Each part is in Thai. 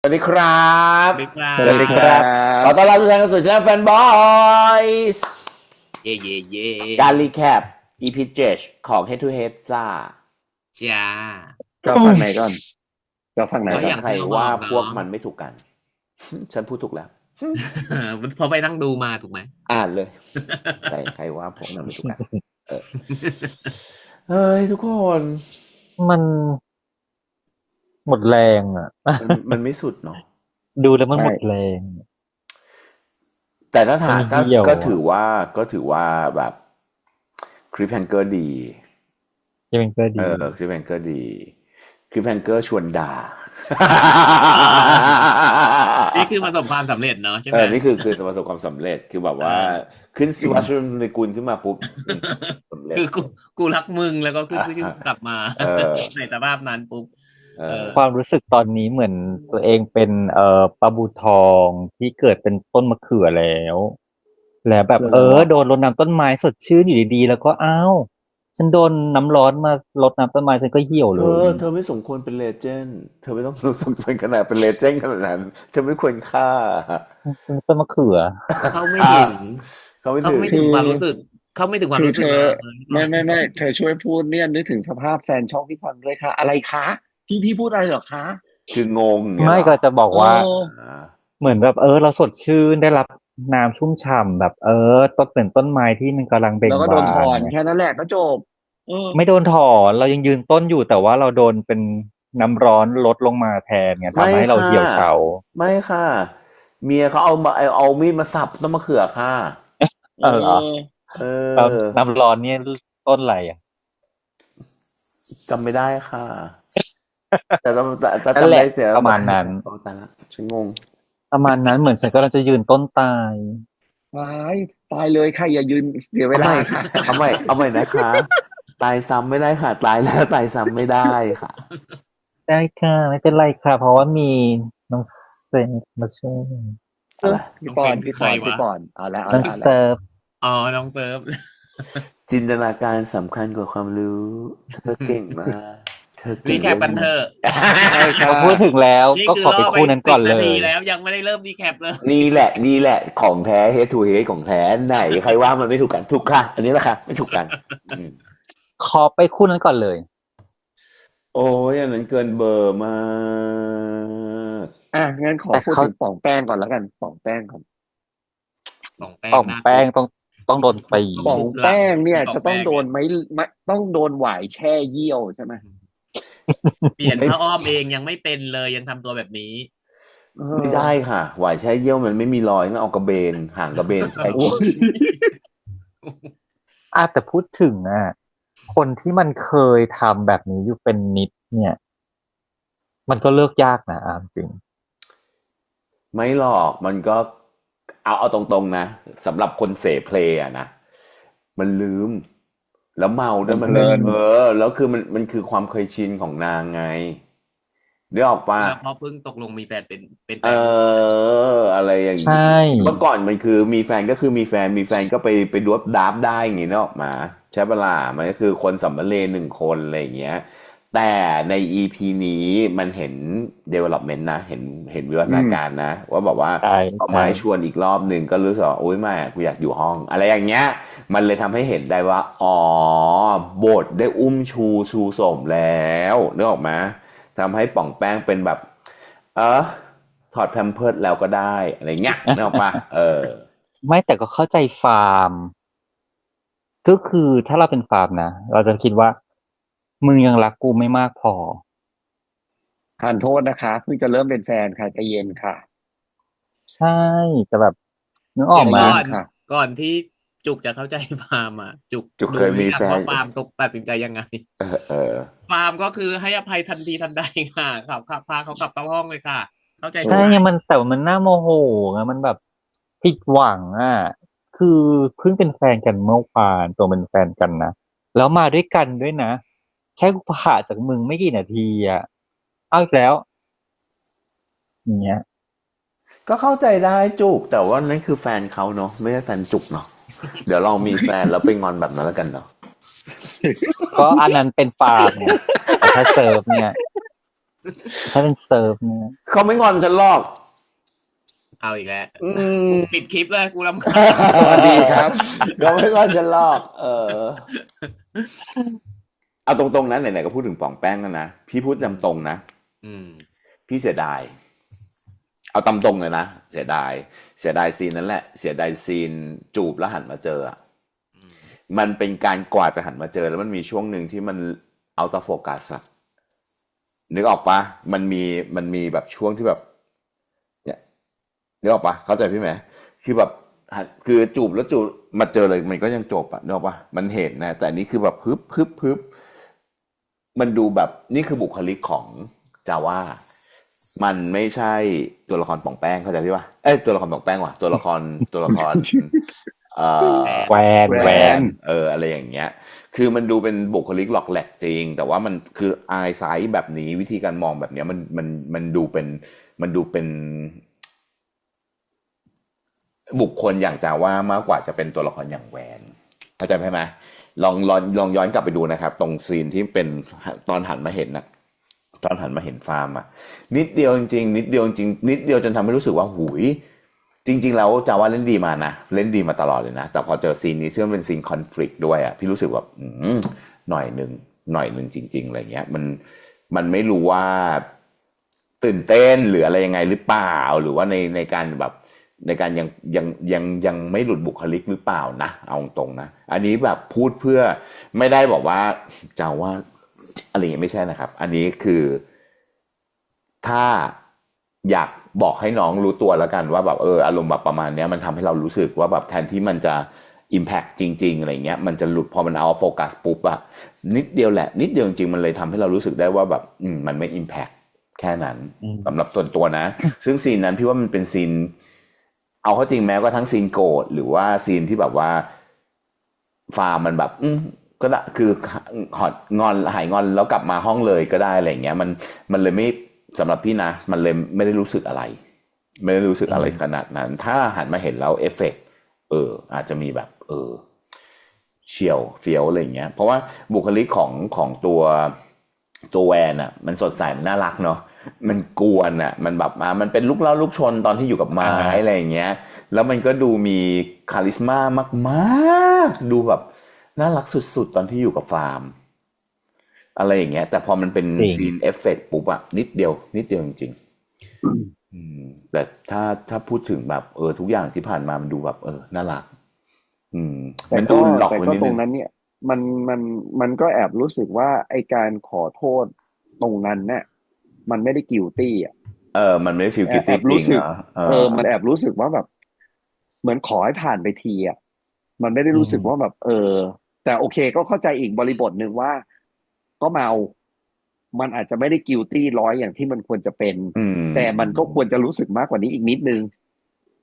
สวัสดีครับสวัสดีครัสวัสดีค บ รับ ขอต้อนรับทุกท่านเข้าสู่ช่องแฟนบอยส์ เย่เย่เย่ การรีแคป EP 7ของ Head to Head จ้า จ้า จะฟังไหนก่อนจะฟังไหน ก็ ก่อ อน ย่าง ใคร ที่เขาบ ว่า อกเนาะ พวกมันไม่ถูกกัน ฉันพูดถูกแล้ว พอไปนั่งดูมาถูกไหม อ่านเลยใครว่าพวกมันไม่ถูกกันเฮ้ยทุกคน มันหมดแรงอ่ะ มันไม่สุดเนาะ ดูแล้วมันหมดแรง แต่ถ้าถาม มันเหี่ยว ก็ อะ ถือว่าแบบคลิปแฮงเกอร์ดี ยังเป็นก็ดี คลิปแฮงเกอร์ดีคลิปแฮงเกอร์ชวนด่า นี่คือประสบความสำเร็จเนาะใช่ไหม นี่คือประสบความสำเร็จคือแบบว่าขึ้นสวัสดิ์ในกุลขึ้นมาปุ๊บสำเร็จ คือกูรักมึงแล้วก็ขึ้นชื่อกลับมา เออ ในสภาพนั้นปุ๊บ ความรู้สึกตอนนี้เหมือนตัวเองเป็นปลาบูทองที่เกิดเป็นต้นมะเขือแล้วแบบโดนรดน้ำต้นไม้สดชื่นอยู่ดีๆแล้วก็อ้าวฉันโดนน้ำร้อนมารดน้ำต้นไม้ฉันก็เหี่ยวเลย เธอไม่สมควรเป็นเลเจนด์เธอไม่ต้องสมควรขนาดเป็นเลเจนด์ขนาดนั้นเธอไม่ควรฆ่า ต้นมะเขือ เขาไม่ถึง เขาไม่ เขา ถึง ไม่ถึงความรู้สึกเขาไม่ถึงความ คือ รู้สึ เธ ก อ เลย ไม่เธอช่วยพูดเนี่ยนึกถึงสภาพแฟนช่องที่ฟังด้วยค่ะ อะไรคะพี่พูดอะไรเหรอคะ คืองงเนี่ย ไม่ เหรอ ก็จะบอกว่า เออ อ่า เหมือนแบบเราสดชื่นได้รับน้ำชุ่มฉ่ำแบบต้นเป็นต้นไม้ที่มันกำลังเบ่ง แล้วก็โดน บา ถอน นเนี่ย แค่นั้นแหละก็จบไม่โดนถอนเรายังยืนต้นอยู่แต่ว่าเราโดนเป็นน้ำร้อนลดลงมาแทนไงทำให้เราเหี่ยวเฉา ไม่ค่ะ เมียเขาเอามีดมาสับต้นมะเขือค่ะ เออเหรอ เอ แล้ว อ น้ำร้อนเนี่ยต้นอะไรอ่ะ จำไม่ได้ค่ะ แต่จำ นั่น จำ แหละ ได้เสีย ประมาณนั้น โอ้ตายละฉันงง ประมาณนั้นเหมือนฉันกำลังจะยืนต้นตาย ตายเลยค่ะอย่ายืนเสียเวลาค่ะ เอาใหม่นะคะ ตายซ้ำไม่ได้ค่ะ ตายแล้วตายซ้ำไม่ได้ค่ะ ได้ค่ะไม่เป็นไรค่ะ เพราะว่ามีน้องเซนมาช่วย อะไร พี่ปอนเอาละ น้องเซิร์ฟ อ๋อน้องเซิร์ฟ จินตนาการสำคัญกว่าความรู้ เธอเก่งมาก เธอเก่ รี ง แคปกันเถอะ ใช่ค่ะ พอพูดถึงแล้ว นี่ ก็ คือ ขอไป ล่อไป คู่นั้นก่อน 10 เล นาที ย แล้วยังไม่ได้เริ่มรีแคปเลย นี่แหละของแท้ head to head ของแท้ไหน ใครว่ามันไม่ถูกกันถูกค่ะ อันนี้แหละค่ะ ไม่ถูกกันอืม ขอไปคู่นั้นก่อนเลย โอ้ยอันนั้นเกินเบอร์มาก งั้นขอพูดถึงป่องแป้งก่อนแล้วกันป่องแป้งก่อน ป่องแป้งต้องโดนตี ป่องแป้งเนี่ยจะต้องโดนต้องโดนหวายแช่เยี่ยวใช่ไหม เปลี่ยนผ้าอ้อมเองยังไม่เป็นเลยยังทำตัวแบบนี้ ไม่ได้ค่ะ หวายแช่เยี่ยวมันไม่มีรอยต้องเอากระเบนห่างกระเบนใช่ โอ้ย แต่พูดถึงคนที่มันเคยทำแบบนี้อยู่เป็นนิดเนี่ย มันก็เลิกยากนะจริง ไม่หรอกมันก็เอาตรงๆนะสำหรับคนเสพเพลย์อะนะมันลืม แล้วเมาด้วยมัน เพลิน แล้วคือมันคือความเคยชินของนางไงเดี๋ยวออกปะ เพราะเพิ่งตกลงมีแฟนเป็นแฟ เอน อะไรอย่างนี้ ใช่ เมื่อก่อนมันคือมีแฟนก็คือมีแฟนก็ไปดวบดับได้อย่างงี้นึกออกมาใช่ปะล่ะมันก็คือคนสัมมะเลหนึ่งคนอะไรอย่างเงี้ย แต่ใน EP นี้มันเห็น development นะ เห็นวิวัฒนาการนะ ว่าแบบว่า ใช่ เอาไม้ชวนอีกรอบหนึ่งก็รู้สึกว่าโอ๊ยไม่กูอยากอยู่ห้อง อะไรอย่างเงี้ย มันเลยทำให้เห็นได้ว่า อ๋อบทได้อุ้มชูสมแล้วนึกออกไหมทำให้ป่องแป้งเป็นแบบ ถอดแพมเพิร์สแล้วก็ได้อะไรเงี้ยนึกออกปะไม่แต่ก็เข้าใจฟาร์ม ก็คือถ้าเราเป็นฟาร์มนะ เราจะคิดว่า มึงยังรักกูไม่มากพอ ทานโทษนะคะเพิ่งจะเริ่มเป็นแฟนค่ะใจเย็นค่ะ ใช่แต่แบบนึกออกมา ก่อนที่จุกจะเข้าใจฟาร์มอ่ะจุก เคยมีแฟน ว่าฟาร์มตกตัดสินใจยังไง ฟาร์มก็คือให้อภัยทันทีทันใดค่ะขับพาเขากลับเข้าห้องเลยค่ะ เข้าใจ ใช่ไงมันแต่ว่ามันน่าโมโหไงมันแบบผิดหวังคือเพิ่งเป็นแฟนกันเมื่อวานตัวเป็นแฟนกันนะแล้วมาด้วยกันด้วยนะ แค่กูผ่าจากมึงไม่กี่นาทีเอาอีกแล้วอย่างเงี้ย ก็เข้าใจได้จุกแต่ว่านั่นคือแฟนเขาเนาะไม่ใช่แฟนจุกเนาะเดี๋ยวลองมีแฟนแล้วไปงอนแบบนั้นแล้วกันเนาะ ก็อันนั้นเป็นฟาร์มไงแต่ถ้าเซิร์ฟเนี่ย ถ้าเป็นเซิร์ฟเนี่ย เขาไม่งอนฉันหรอก เอาอีกแล้ว อืม ปิดคลิปเลยกูรำคาญ สวัสดีครับ เขาไม่งอนฉันหรอก เอาตรงๆนะไหนๆก็พูดถึงป่องแป้งแล้วนะพี่พูดตามตรงนะ อืม พี่เสียดาย เอาตามตรงเลยนะเสียดายซีนนั้นแหละ เสียดายซีนจูบแล้วหันมาเจออะ อืม มันเป็นการกว่าจะหันมาเจอแล้วมันมีช่วงหนึ่งที่มันเอาตาโฟกัสอะนึกออกปะมันมีแบบช่วงที่แบบ เนี่ยนึกออกปะเข้าใจพี่ไหมคือแบบคือจูบแล้วจูบมาเจอเลยมันก็ยังจบอะนึกออกปะมันเห็นนะแต่อันนี้คือแบบพึบมันดูแบบนี่คือบุคลิกของจาว่า มันไม่ใช่ตัวละครป่องแป้งเข้าใจพี่ปะตัวละครป่องแป้งว่ะตัวละครเอ่อ แวน แวน แวนอะไรอย่างเงี้ย คือมันดูเป็นบุคลิกหลอกแหลกจริง แต่ว่ามันคืออายไซส์แบบนี้วิธีการมองแบบเนี้ยมันดูเป็นบุคคลอย่างจาว่ามากกว่าจะเป็นตัวละครอย่างแวนเข้าใจไหมลองย้อนกลับไปดูนะครับ ตรงซีนที่เป็นตอนหันมาเห็นนะตอนหันมาเห็นฟาร์มอะนิดเดียวจริงๆนิดเดียวจนทำให้รู้สึกว่าหูย จริงๆแล้วจาว่าเล่นดีมานะเล่นดีมาตลอดเลยนะแต่พอเจอซีนนี้ซึ่งมันเป็นซีนคอนฟ lict ด้วยอ่ะพี่รู้สึกว่าหน่อยหนึ่งจริงๆอะไรเงี้ยมันไม่รู้ว่าตื่นเต้นหรืออะไรยังไงหรือเปล่าหรือว่าในการแบบในการยังไม่หลุดบุคลิกหรือเปล่านะเอาตรงนะอันนี้แบบพูดเพื่อไม่ได้บอกว่าจาว่าอะไรอย่างเงี้ยไม่ใช่นะครับ อันนี้คือถ้าอยากบอกให้น้องรู้ตัวแล้วกันว่าแบบอารมณ์แบบประมาณเนี้ยมันทำให้เรารู้สึกว่าแบบแทนที่มันจะ impact จริงๆอะไรเงี้ยมันจะหลุดพอมันเอาโฟกัสปุ๊บอะนิดเดียวแหละนิดเดียวจริงๆมันเลยทำให้เรารู้สึกได้ว่าแบบมันไม่ impact แค่นั้นสำหรับส่วนตัวนะ ซึ่งซีนนั้นพี่ว่ามันเป็นซีนเอาเข้าจริงแม้ว่าทั้งซีนโกรธหรือว่าซีนที่แบบว่าฟาร์มมันแบบก็ได้คือหายงอนแล้วกลับมาห้องเลยก็ได้อะไรเงี้ยมันเลยไม่สำหรับพี่นะมันเลยไม่ได้รู้สึกอะไร ไม่ได้รู้สึกอะไรขนาดนั้น ถ้าหันมาเห็นแล้วเอฟเฟกต์อาจจะมีแบบเฉียวเฟี้ยวอะไรเงี้ยเพราะว่าบุคลิกของตัวแวนอ่ะมันสดใสมันน่ารักเนาะมันกวนอ่ะมันแบบมันเป็นลูกเล่าลูกชนตอนที่อยู่กับไม้อะไรอย่างเงี้ยแล้วมันก็ดูมีคาลิสมามากๆดูแบบน่ารักสุดๆตอนที่อยู่กับฟาร์มอะไรอย่างเงี้ยแต่พอมันเป็นซีนเอฟเฟกต์ปุ๊บอะนิดเดียวจริงๆแต่ถ้าพูดถึงแบบทุกอย่างที่ผ่านมามันดูแบบน่ารักมันดูหลอก แต่ ไว้ ก็ นิด ตร นึ ง ง นั้นเนี่ยมันก็แอบรู้สึกว่าไอการขอโทษตรงนั้นเนี่ยมันไม่ได้กิลตี้อ่ะ มันไม่ได้ฟีลกิต แอ ตี้ บ จริ รู้ ง สึ เห ก รอ มันแอบรู้สึกว่าแบบ เหมือนขอให้ผ่านไปทีอ่ะมันไม่ได้รู้สึกว่าแบบแต่โอเคก็เข้าใจอีกบริบทหนึ่งว่า ก็เมา มันอาจจะไม่ได้กิลตี้ร้อยอย่างที่มันควรจะเป็น แต่มันก็ควรจะรู้สึกมากกว่านี้อีกนิดนึง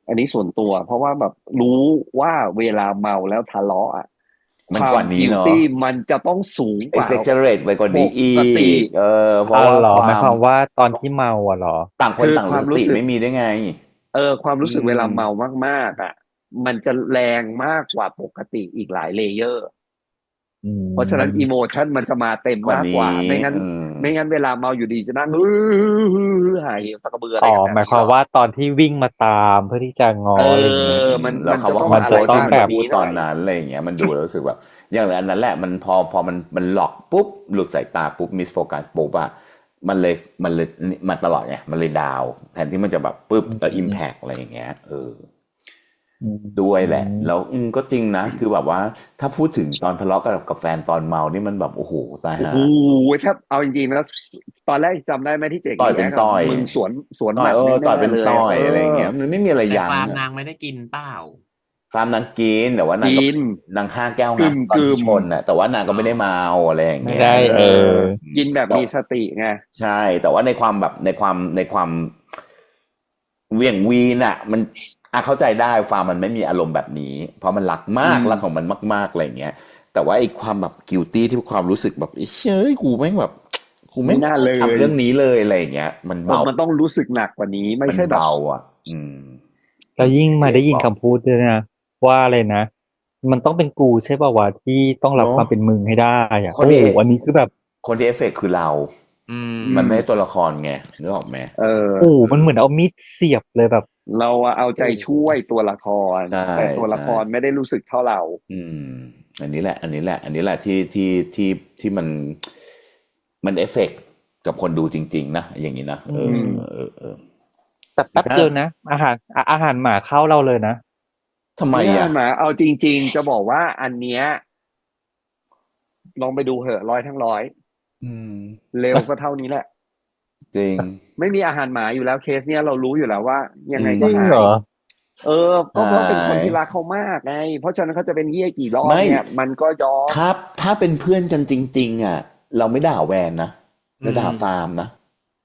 อันนี้ส่วนตัว เพราะว่าแบบรู้ว่าเวลาเมาแล้วทะเลาะอ่ะ มันกว่านี้เนาะ guilty มันจะต้องสูงกว่า exaggerate ไปกว่านี้อี ปกติ กเพราะว่า เหรอ ควา หมายความ ม ว่าตอนที่เมาอ่ะเหรอ ต่างคน คือ ต่าง ความ ส รู้ ติ สึก ไม่มีได้ไง ความรู้สึกเวลาเมามากๆอ่ะ มันจะแรงมากกว่าปกติอีกหลายเลเยอร์ เพราะฉะนั้นอิโมชันมันจะมาเต็มมากกว่า ไม่งั้นเวลาเมาอยู่ดีจะนั่งหายตะกระเบืออะไร อ๋อ กันแบบ หมายความว่าตอนที่วิ่งมาตามเพื่อที่จะง้ออะไรอย่างงี้ แล้วคำว่า มันจะต้องแบบ พูดตอนนั้นอะไรอย่างเงี้ยมันดูแล้วรู้สึกแบบอย่างอันนั้นแหละมันพอมันหลอกปุ๊บหลุดสายตาปุ๊บมิสโฟกัสปุ๊บอะมันเลยมาตลอดไงมันเลยดาวแทนที่มันจะแบบปุ๊บแล้วอิมแพกอะไรอย่างเงี้ยด้วยแหละแล้วก็จริงนะคือแบบว่าถ้าพูดถึงตอนทะเลาะกับแฟนตอนเมานี่มันแบบโอ้โหตายฮะ โอ้โหถ้าเอาจริงๆแล้วตอนแรกจำได้ไหมที่เจ๊ ต่อยเป็นต่อย มึงสวน ต่ ห อย มัด ต่อย แน่ เป็น ๆเลย ต่อยอะไรอย่างเงี้ยมันไม่มีอะไร แต่ ยั้ง ฟาร์ม อะ นางไม่ได้กินเปล่า ฟาร์มนางกินแต่ว่านางก็ กิน นางห้าแก้ว กึ่ นะ ม ตอนที่ ๆ ชนน่ะแต่ว่านางก็ไม่ได้เมาอะไรอย่าง ไม่ เงี้ย ได้ กินแบบมีสติไง ใช่ แต่ว่าในความแบบในความเหวี่ยงวีนอ่ะ มันเข้าใจได้ฟาร์มมันไม่มีอารมณ์แบบนี้ เพราะมันรักมากรักของมันมากๆอะไรอย่างเงี้ย แต่ว่าไอ้ความแบบกิลตี้ที่ความรู้สึกแบบเฮ้ยกูแม่งแบบกูไม่ ไม่น่าเลย ทำเรื่องนี้เลยอะไรอย่างเงี้ย มันเบา มันต้องรู้สึกหนักกว่านี้ไม่ มัน ใช่แบบ เบาอ่ะ แล้วยิ่งมาได้ยินคำพูดด้วยนะว่าอะไรนะ มันต้องเป็นกูใช่ป่าววะที่ต้องรับ เนอะ ความเป็นมึงให้ได้อะ คน โอ้ ที่ โหอันนี้คือแบบ คนที่เอฟเฟกต์คือเรา มันไม่ใช่ตัวละครไงนึกออกไหม โอ้มันเหมือนเอามีดเสียบเลยแบบ เราเอาใจช่วยตัวละคร ใช่ แต่ตัวละคร ใช่ ไม่ได้รู้สึกเท่าเรา อันนี้แหละที่มันเอฟเฟกต์กับคนดูจริงๆนะอย่างนี้นะแต่แป๊บเดียวนะ อาหารหมาเข้าเราเลยนะ ทำไม ไม่ อ่ะ หมาเอาจริง ๆ จะบอกว่าอันเนี้ยลองไปดูเหอะร้อยทั้งร้อย อืม เร็วก็เท่านี้แหละ จริง ไม่มีอาหารหมาอยู่แล้วเคสเนี้ยเรารู้อยู่แล้วว่า ยังไง จ ก็ ริง หาย เหรอ ก็เพราะเป็นคน หาย ที่รักเขามากไง เพราะฉะนั้นเขาจะเป็นเหี้ยกี่รอบ ไม่ เนี่ย มันก็ยอม ถ้าเป็นเพื่อนกันจริง ๆ อ่ะ เราไม่ด่าแวนนะเราด่าฟาร์มนะ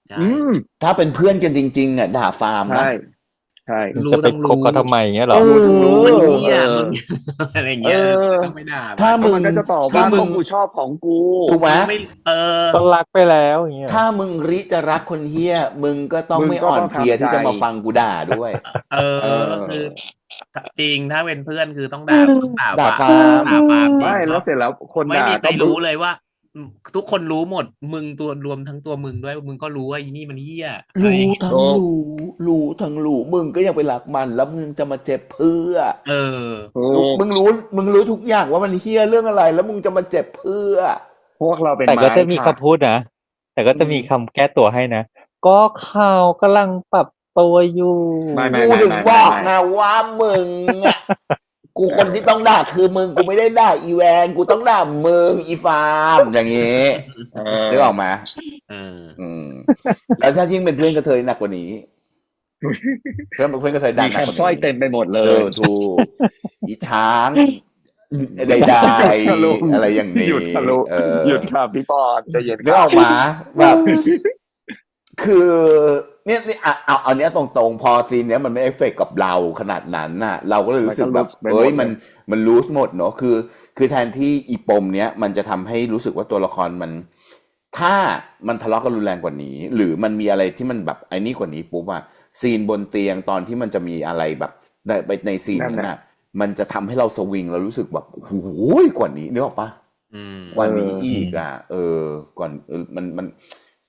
ใช่ อืม ถ้าเป็นเพื่อนกันจริงๆอ่ะด่าฟาร์มนะ ใช่ใช่ รู้ จะไป ต้องรู้ คบเขาทำไมเงี้ยเหรอ รู้ทั้งรู้ มันเหี้ย เออ มึง อะไรอย่างเงี้ย เออ ต้องไม่ด่า ถ้า ก็มันก็จะตอบ ถ้า ว่า มึ ก็ ง กูชอบของกู ถูกไหม ไม่ ก็รักไปแล้วอย่างเงี้ย ถ้ามึงริจะรักคนเฮี้ยมึงก็ต้อง มึง ไม่ ก็ อ่อน ต้อง เพลีย ทำใจ ที่จะมาฟังกูด่าด้วย เอ เอ อ อ คือจริงถ้าเป็นเพื่อนคือต้องด่าด่า ฟา ฟาร์ ร์ ม มด่าฟาร์มจริง ไม่แล้วเสร็จแล้วคน ไม่ ด่า มีใคร ก็ รู้เลยว่า ทุกคนรู้หมด มึงตัวรวมทั้งตัวมึงด้วย มึงก็รู้ว่าอีนี่มันเหี้ยอะไรอย่าง รู้ เงี้ย ทั้งรู้ทั้งรู้มึงก็ยังไปรักมันแล้วมึงจะมาเจ็บเพื่อ เออ ถูก มึงรู้ทุกอย่างว่ามันเฮี้ยเรื่องอะไร แล้วมึงจะมาเจ็บเพื่อ พวกเราเป็น แต่ก็ ไม้ จะมี ค่ะ คำพูดนะ แต่ก็จะมีคำแก้ตัวให้นะ ก็เขากำลังปรับตัวอยู่ ไม่ กูถึงบอกนะว่ามึงอะกูคนที่ต้องด่าคือมึงกูไม่ได้ด่าอีแวนกูต้องด่ามึงอีฟาร์มอย่างงี้ เออ นึกออกไหม เออ แล้วถ้ายิ่งเป็นเพื่อนกระเทยหนักกว่านี้เพื่อนกระเทยดั มี งห แค นัก ม กว่า สร้อย นี้ เต็มไปหมดเล เอย อถูกอีช้างใด ทะลุ ๆอะไรอย่างนี้ หยุดทะลุ หยุดครับพี่ปอนใจะเย็น นึกออกมาแบบ คือเนี่ยเอาเนี้ยตรงๆ พอซีนเนี้ยมันไม่เอฟเฟกต์กับเราขนาดนั้นน่ะ เราก็เลยรู้สึกแบบเอ้ยมันรู้หมดเนาะคือแทนที่อีปมเนี้ยมันจะทำให้รู้สึกว่าตัวละครมัน ถ้ามันทะเลาะกันรุนแรงกว่านี้ หรือมันมีอะไรที่มันแบบไอ้นี่กว่านี้ปุ๊บอะซีนบนเตียงตอนที่มันจะมีอะไรแบบในซีนนั้นน่ะ มันจะทำให้เราสวิงเรารู้สึกแบบโอ้โหกว่านี้นึกออกปะ กว่านี้อีกอ่ะก่อนมัน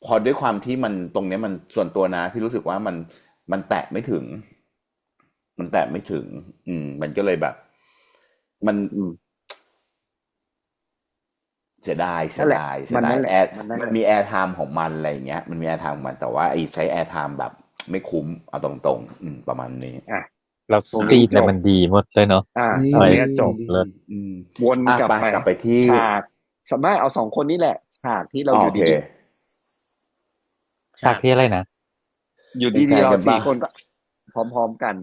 พอด้วยความที่มันตรงเนี้ยมันส่วนตัวนะพี่รู้สึกว่ามันแตะไม่ถึง มันแตะไม่ถึง มันก็เลยแบบ มันเสียดายแอร์มันมีแอร์ไทม์ของมันอะไรเงี้ยมันมีแอร์ไทม์ของมันแต่ว่าไอ้ใช้แอร์ไทม์แบบไม่คุ้มเอาตรงๆประมาณนี้ แล้วซีนเนี่ยมันดีหมดเลยเนาะ ตรงเนี้ยจบ เลย วนกลับ กลับไปที่ ฉากสามารถเอาสองคนนี้แหละฉากที่เราอยู่ โอเค ดี ฉากที่อะไรนะ อยู่ดี เป็นแฟน ๆเรา กันปะ สี่คนก็พร้อมๆกัน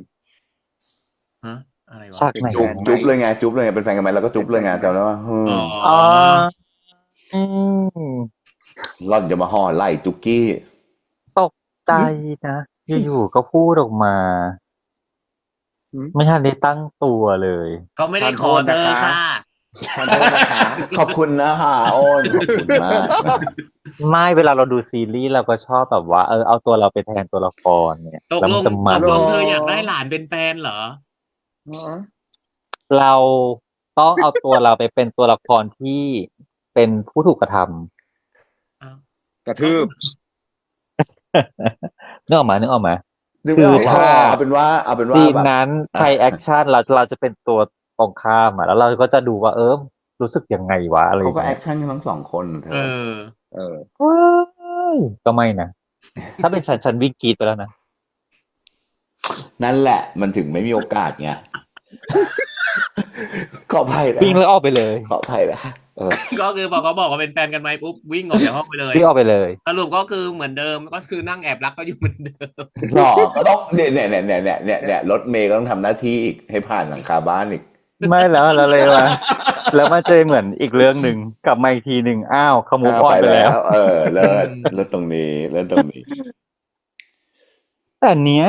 ฮะอะไรวะ ฉากไหน จุ๊บเลยไงเป็นแฟนกันไหมแล้วก็จุ๊บเลยไงจำได้ว่า อ๋อ อืม ร่อนจะมาห่อไล่จุกกี้ ตกใจนะอยู่ๆก็พูดออกมา หืม ไม่ทันได้ตั้งตัวเลย เขาไม่ได้ขอเธอค่ะ ขอโทษนะคะ ขอบคุณนะคะโอ้นขอบคุณมาก ไม่เวลาเราดูซีรีส์เราก็ชอบแบบว่าเอาตัวเราไปแทนตัวละครเนี่ย ตก แล้ว ล มัน ง จะมัน ตกลงเธออยากได้หลานเป็นแฟนเหรอ เราต้องเอาตัวเราไปเป็นตัวละครที่เป็นผู้ถูกกระทำ กระทืบ นึกออกมา นึกไม่ออก คือ ว่า ถ้า เอาเป็นว่า ซีน แบบ นั้นใครแอคชั่นเราจะเป็นตัวตรงข้ามแล้วเราก็จะดูว่ารู้สึกยังไงวะอะไรอ เขา ย่าง ก็แอ เงี้ ค ย ชั่นกันทั้งสองคนเธ เอ อ อ ว้ายก็ไม่นะ ถ้าเป็นฉันวิ่งกรีดไปแล้วนะ นั่นแหละมันถึงไม่มีโอกาสไง ขออภัยนะ วิ่งแล้วออกไปเลย ขออภัยนะ ก็คือพอเขาบอกว่าเป็นแฟนกันไหมปุ๊บวิ่งออกจากห้องไปเลย วิ่งออกไปเลย สรุปก็คือเหมือนเดิมก็คือนั่งแอบรักก็อยู่เหมือนเดิม หรอก็ต้องเนี่ยรถเมย์ก็ต้องทำหน้าที่อีกให้ผ่านหลังคาบ้านอีก ไม่แล้วเลยว่าแล้วมาเจอเหมือนอีกเรื่องหนึ่งกลับมาอีกทีหนึ่งอ้าวขโมยออนไปแล้ว เลิศตรงนี้ แต่เนี้ย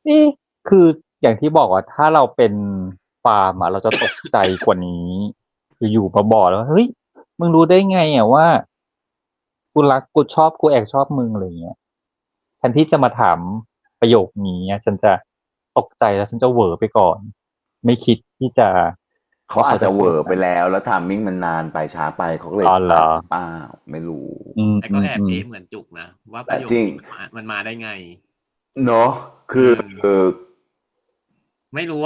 นี่คืออย่างที่บอกว่าถ้าเราเป็นฟาร์มเราจะตกใจกว่านี้อยู่ๆมาบอกแล้วว่าเฮ้ยมึงรู้ได้ไงว่ากูรักกูชอบกูแอบชอบมึงอะไรเงี้ยแทนที่จะมาถามประโยคนี้ฉันจะตกใจแล้วฉันจะเหวอไปก่อน ไม่คิดที่จะ เขาอาจจะเวอร์ไปแล้วไทมิ่งมันนานไปช้าไปเขาก็เลย อ๋อเหรอ ตัดป้าไม่รู้ แต่ก็แอบเอ๊ะเหมือนจุกนะว่าประโยค จริง นี้มันมาได้ไง เนาะคือ ไม่รู้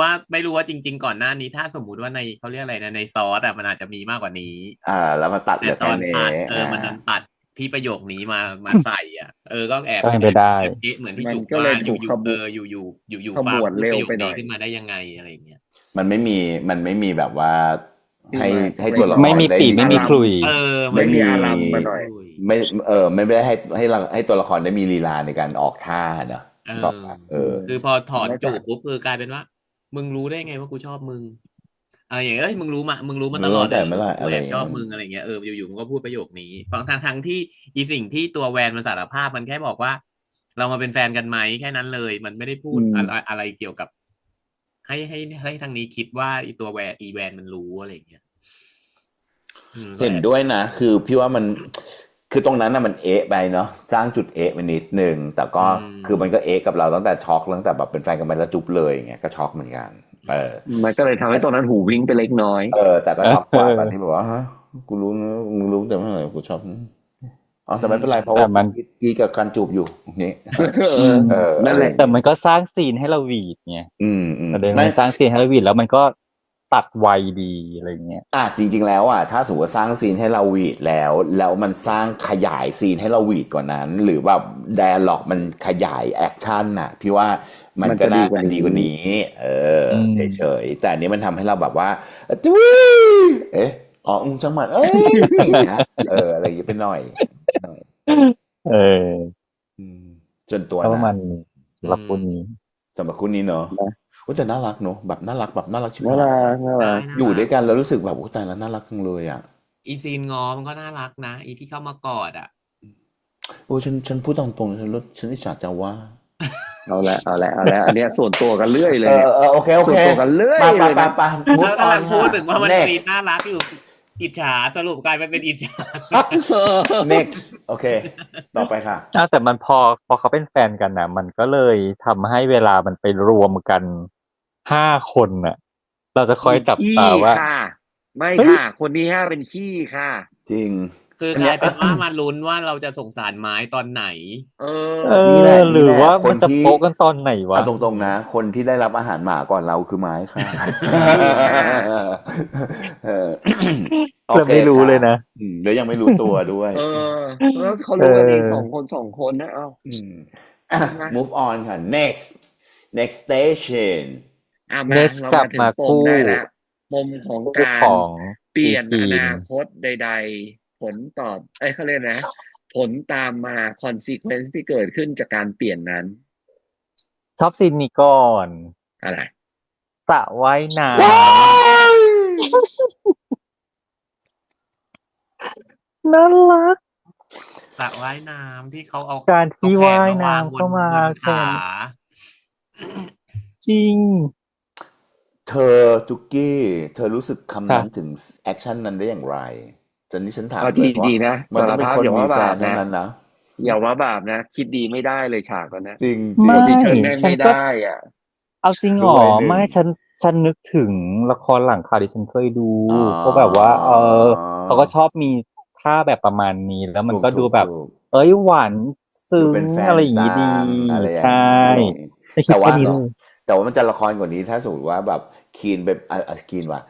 ว่าจริง ๆ ก่อนหน้านี้ถ้าสมมุติว่าในเขาเรียกอะไรนะในซอสมันอาจจะมีมากกว่านี้ แล้วมาตัดเหลื แต่ อ ต แค่ อน นี้ ตัดมันดันตัดที่ประโยคนี้มาใส่อ่ะก็แอบ ก็เป็นไปได้ แอบเอ๊ะเหมือนที่ มัน จุก ก็เลย ว่า ถูก อยู่ ข ฟาร์ บ ม วน พูด เร็ว ประโยค ไปหน่ นี้ อย ขึ้นมาได้ยังไงอะไรอย่างเงี้ย มันไม่มีแบบว่า ที่ ให้ มา ให้ตัวละคร ไม่มี ได้ ปีไม่มีคลุย ไม่มีอารมณ์มาหน่อย ไม่ได้ให้ตัวละครได้มีลีลาในการออกท่าเนอะ เออ บอกว่าคือพอถอน ไม่ จู จั บ ด ปุ๊บคือกลายเป็นว่า มึงรู้ได้ไงว่ากูชอบมึงอะไรอย่างเงี้ยมึงรู้มาตลอด แต่ เลย เมื่อไหร่ กู อะไร แอ อบ ย่าง ชอบ เงี้ย มึงอะไรเงี้ยอยู่ๆมันก็พูดประโยคนี้ทั้งที่อีสิ่งที่ตัวแวนมันสารภาพมันแค่บอกว่า เรามาเป็นแฟนกันไหมแค่นั้นเลย มันไม่ได้พูดอะไรเกี่ยวกับ ให้ทางนี้คิดว่าอีตัวแวนมันรู้อะไรอย่างเงี้ยเห็นด้วยนะคือพี่ว่ามันคือตรงนั้นน่ะมันเอะไปเนาะสร้างจุดเอะไปนิดนึงแต่ก็คือมันก็เอะกับเราตั้งแต่ช็อกตั้งแต่แบบเป็นแฟนกันไปแล้วจุ๊บเลยอย่างเงี้ยก็ช็อกเหมือนกันมันก็เลยทำให้ตรงนั้นหูวิ่งไปเล็กน้อย แต่ก็ช็อกกว่าตอนที่แบบว่าฮะกูรู้นะมึงรู้แต่เมื่อไหร่กูชอบแต่ไม่เป็นไรเพราะ แต่ ว่า มัน กี้กับการจูบอยู่นี่ นั่นแหละ แต่มันก็สร้างซีนให้เราหวีดไง ประเด็นมันสร้างซีนให้เราหวีดแล้วมันก็ตัดไวดีอะไรเงี้ย จริงๆแล้วถ้าสมมติว่าสร้างซีนให้เราหวีดแล้วมันสร้างขยายซีนให้เราหวีดกว่านั้น หรือแบบไดอะล็อกมันขยายแอคชั่นพี่ว่ามันก็น่าจะดีกว่านี้เฉยๆแต่อันนี้มันทำให้เราแบบว่าจุ้ยจังหวะอะไรอย่างเงี้ยไปหน่อยจนตัว เพราะ นะ มันสำหรับคู่นี้ สำหรับคู่นี้เนาะแต่น่ารักเนาะแบบน่ารักชิบ น่า หาย รัก อยู่ด้วยกันแล้วรู้สึกแบบตายแล้วน่ารักจังเลยอีซีนง้อมันก็น่ารักนะอีที่เข้ามากอดฉันพูดตรงๆฉันอิจฉาจังว่า เอาละอันเนี้ยส่วนตัวกันเรื่อยเลย โอเค ส่วนตัวกันเรื่อย ไป เลยนะ แล้วกำลังพูดถึงว่ามันซีนน่ารักอยู่อิจฉาสรุปกลายเป็นอิจฉา next โอเคต่อไปค่ะ แต่มันพอเขาเป็นแฟนกันนะมันก็เลยทำให้เวลามันไปรวมกัน5 คนน่ะ เราจะคอยจับตาว่า ไม่ค่ะคนที่5เป็นขี้ค่ะ จริง คือกลายเป็นว่ามาลุ้นว่าเราจะสงสารไม้ตอนไหน นี่แหละ หรือว่า คน มันจะ ที่ โป๊ะกันตอนไหนวะ ตรงๆนะคนที่ได้รับอาหารหมาก่อนเราคือไม้ค่ะ เราไม่รู้เลยนะ เดี๋ยวยังไม่รู้ตัวด้วย แล้วเขารู้กันเองสองคนนะmove on ค่ะ next station มา Next เรา กลับ มาถึงปม มาคู่ ได้แล้วปมของการ ของ เปลี่ยน จี อน นาคตใด ๆ ผลตอบเขาเรียกนะ ผลตามมา consequence ที่เกิดขึ้นจากการเปลี่ยนนั้น ชอบซีนนี้ก่อน อะไร สระว่ายน้ำน่ารัก สระว่ายน้ำที่เขาเอา การที่ เอแข ว่าย มวง น้ำเข้ามา บนขา จริง เธอจุกกี้เธอรู้สึกคำนั้นถึงแอคชั่นนั้นได้อย่างไรจนนี้ฉันถาม เอา เลย ดีๆนะ มันต้องเป็นคน อย่า มี ว่า แฟ บาน ป เท่า นะ นั้นนะ อย่าว่าบาปนะ คิดดีไม่ได้เลยฉากนั้นนะ จริง ไม่ โพสิชันแม่ง ฉัน ไม่ ก็ ได้อ่ะ เอาจริงเหรอ ด้วยหนึ่ง ไม่ฉันนึกถึงละครหลังข่าวที่ฉันเคยดู อ๋อ ก็แบบว่า เขาก็ชอบมีท่าแบบประมาณนี้ แล้วมันก็ดูแบบ ถูก เอ้ยหวาน ดู ซึ้ง เป็นแฟน อะไรอย่างงี้ดี กันอะไรอย่าง ใช่ นี้ ไม่คิด แต่ว่า แค่นี้เลย แต่ว่ามันจะละครกว่านี้ถ้าสมมติว่าแบบคีนไปคีนว่ะ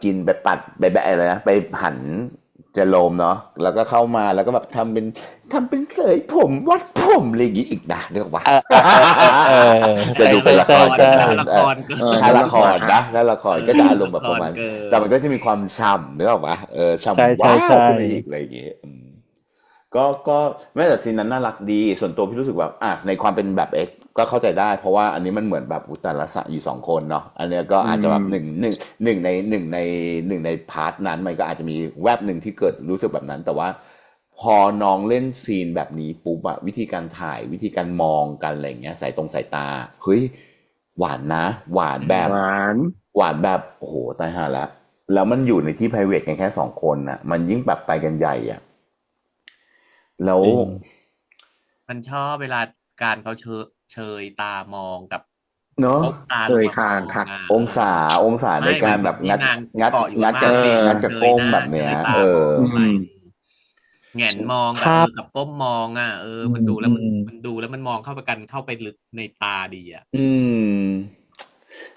จินไปปัดไปแบบอะไรนะไปหันเจโรมเนาะแล้วก็เข้ามาแล้วก็แบบทำเป็นเสยผมวัดผมอะไรอย่างงี้อีกนะเรียกว่า จะดูเป็นละคร ใช่ ละครเกิน ถ้าละครนะถ้าละครก็จะอารมณ์แบบประมาณ ละครเกิน แต่มันก็จะมีความช่ำนึกออกปะช่ำ ใช่ ว้าว ใช่ ขึ้นมาอีกอะไรอย่างเงี้ยก็แม้แต่ซีนนั้นน่ารักดีส่วนตัวพี่รู้สึกแบบในความเป็นแบบเอ็กก็เข้าใจได้ เพราะว่าอันนี้มันเหมือนแบบแต่ละสะอยู่2 คนเนาะอันเนี้ยก็อาจจะแบบหนึ่งในพาร์ทนั้นมันก็อาจจะมีแวบหนึ่งที่เกิดรู้สึกแบบนั้น แต่ว่าพอน้องเล่นซีนแบบนี้ปุ๊บอะวิธีการถ่ายวิธีการมองกันอะไรเงี้ยสายตาเฮ้ยหวานนะหวานแบบ หวาน แบบโอ้โหตายห่าแล้วแล้วมันอยู่ในที่ private กันแค่2 คนน่ะมันยิ่งแบบไปกันใหญ่อ่ะแล้ว มันชอบเวลาการเขาเชยตามองกับ เนาะ ก้มตา เค ลง ย มา คาง มอง ค่ะ อ่ะ องศาใน ไม่ การแบบ นี่ งัด นาง งัด เกาะอยู่ งัด ข้าง กับ ล่าง งัดกับ เง ก้ ย ม หน้า แบบเนี้ เง ย ยตา เอ ม อ องไป อืม แหงนมองกับ ภาพ กับก้มมองอ่ะอื มันดูแล้วมัน ม มันดูแล้วมันมองเข้าไปกันเข้าไปลึกในตาดีอ่ะ อืม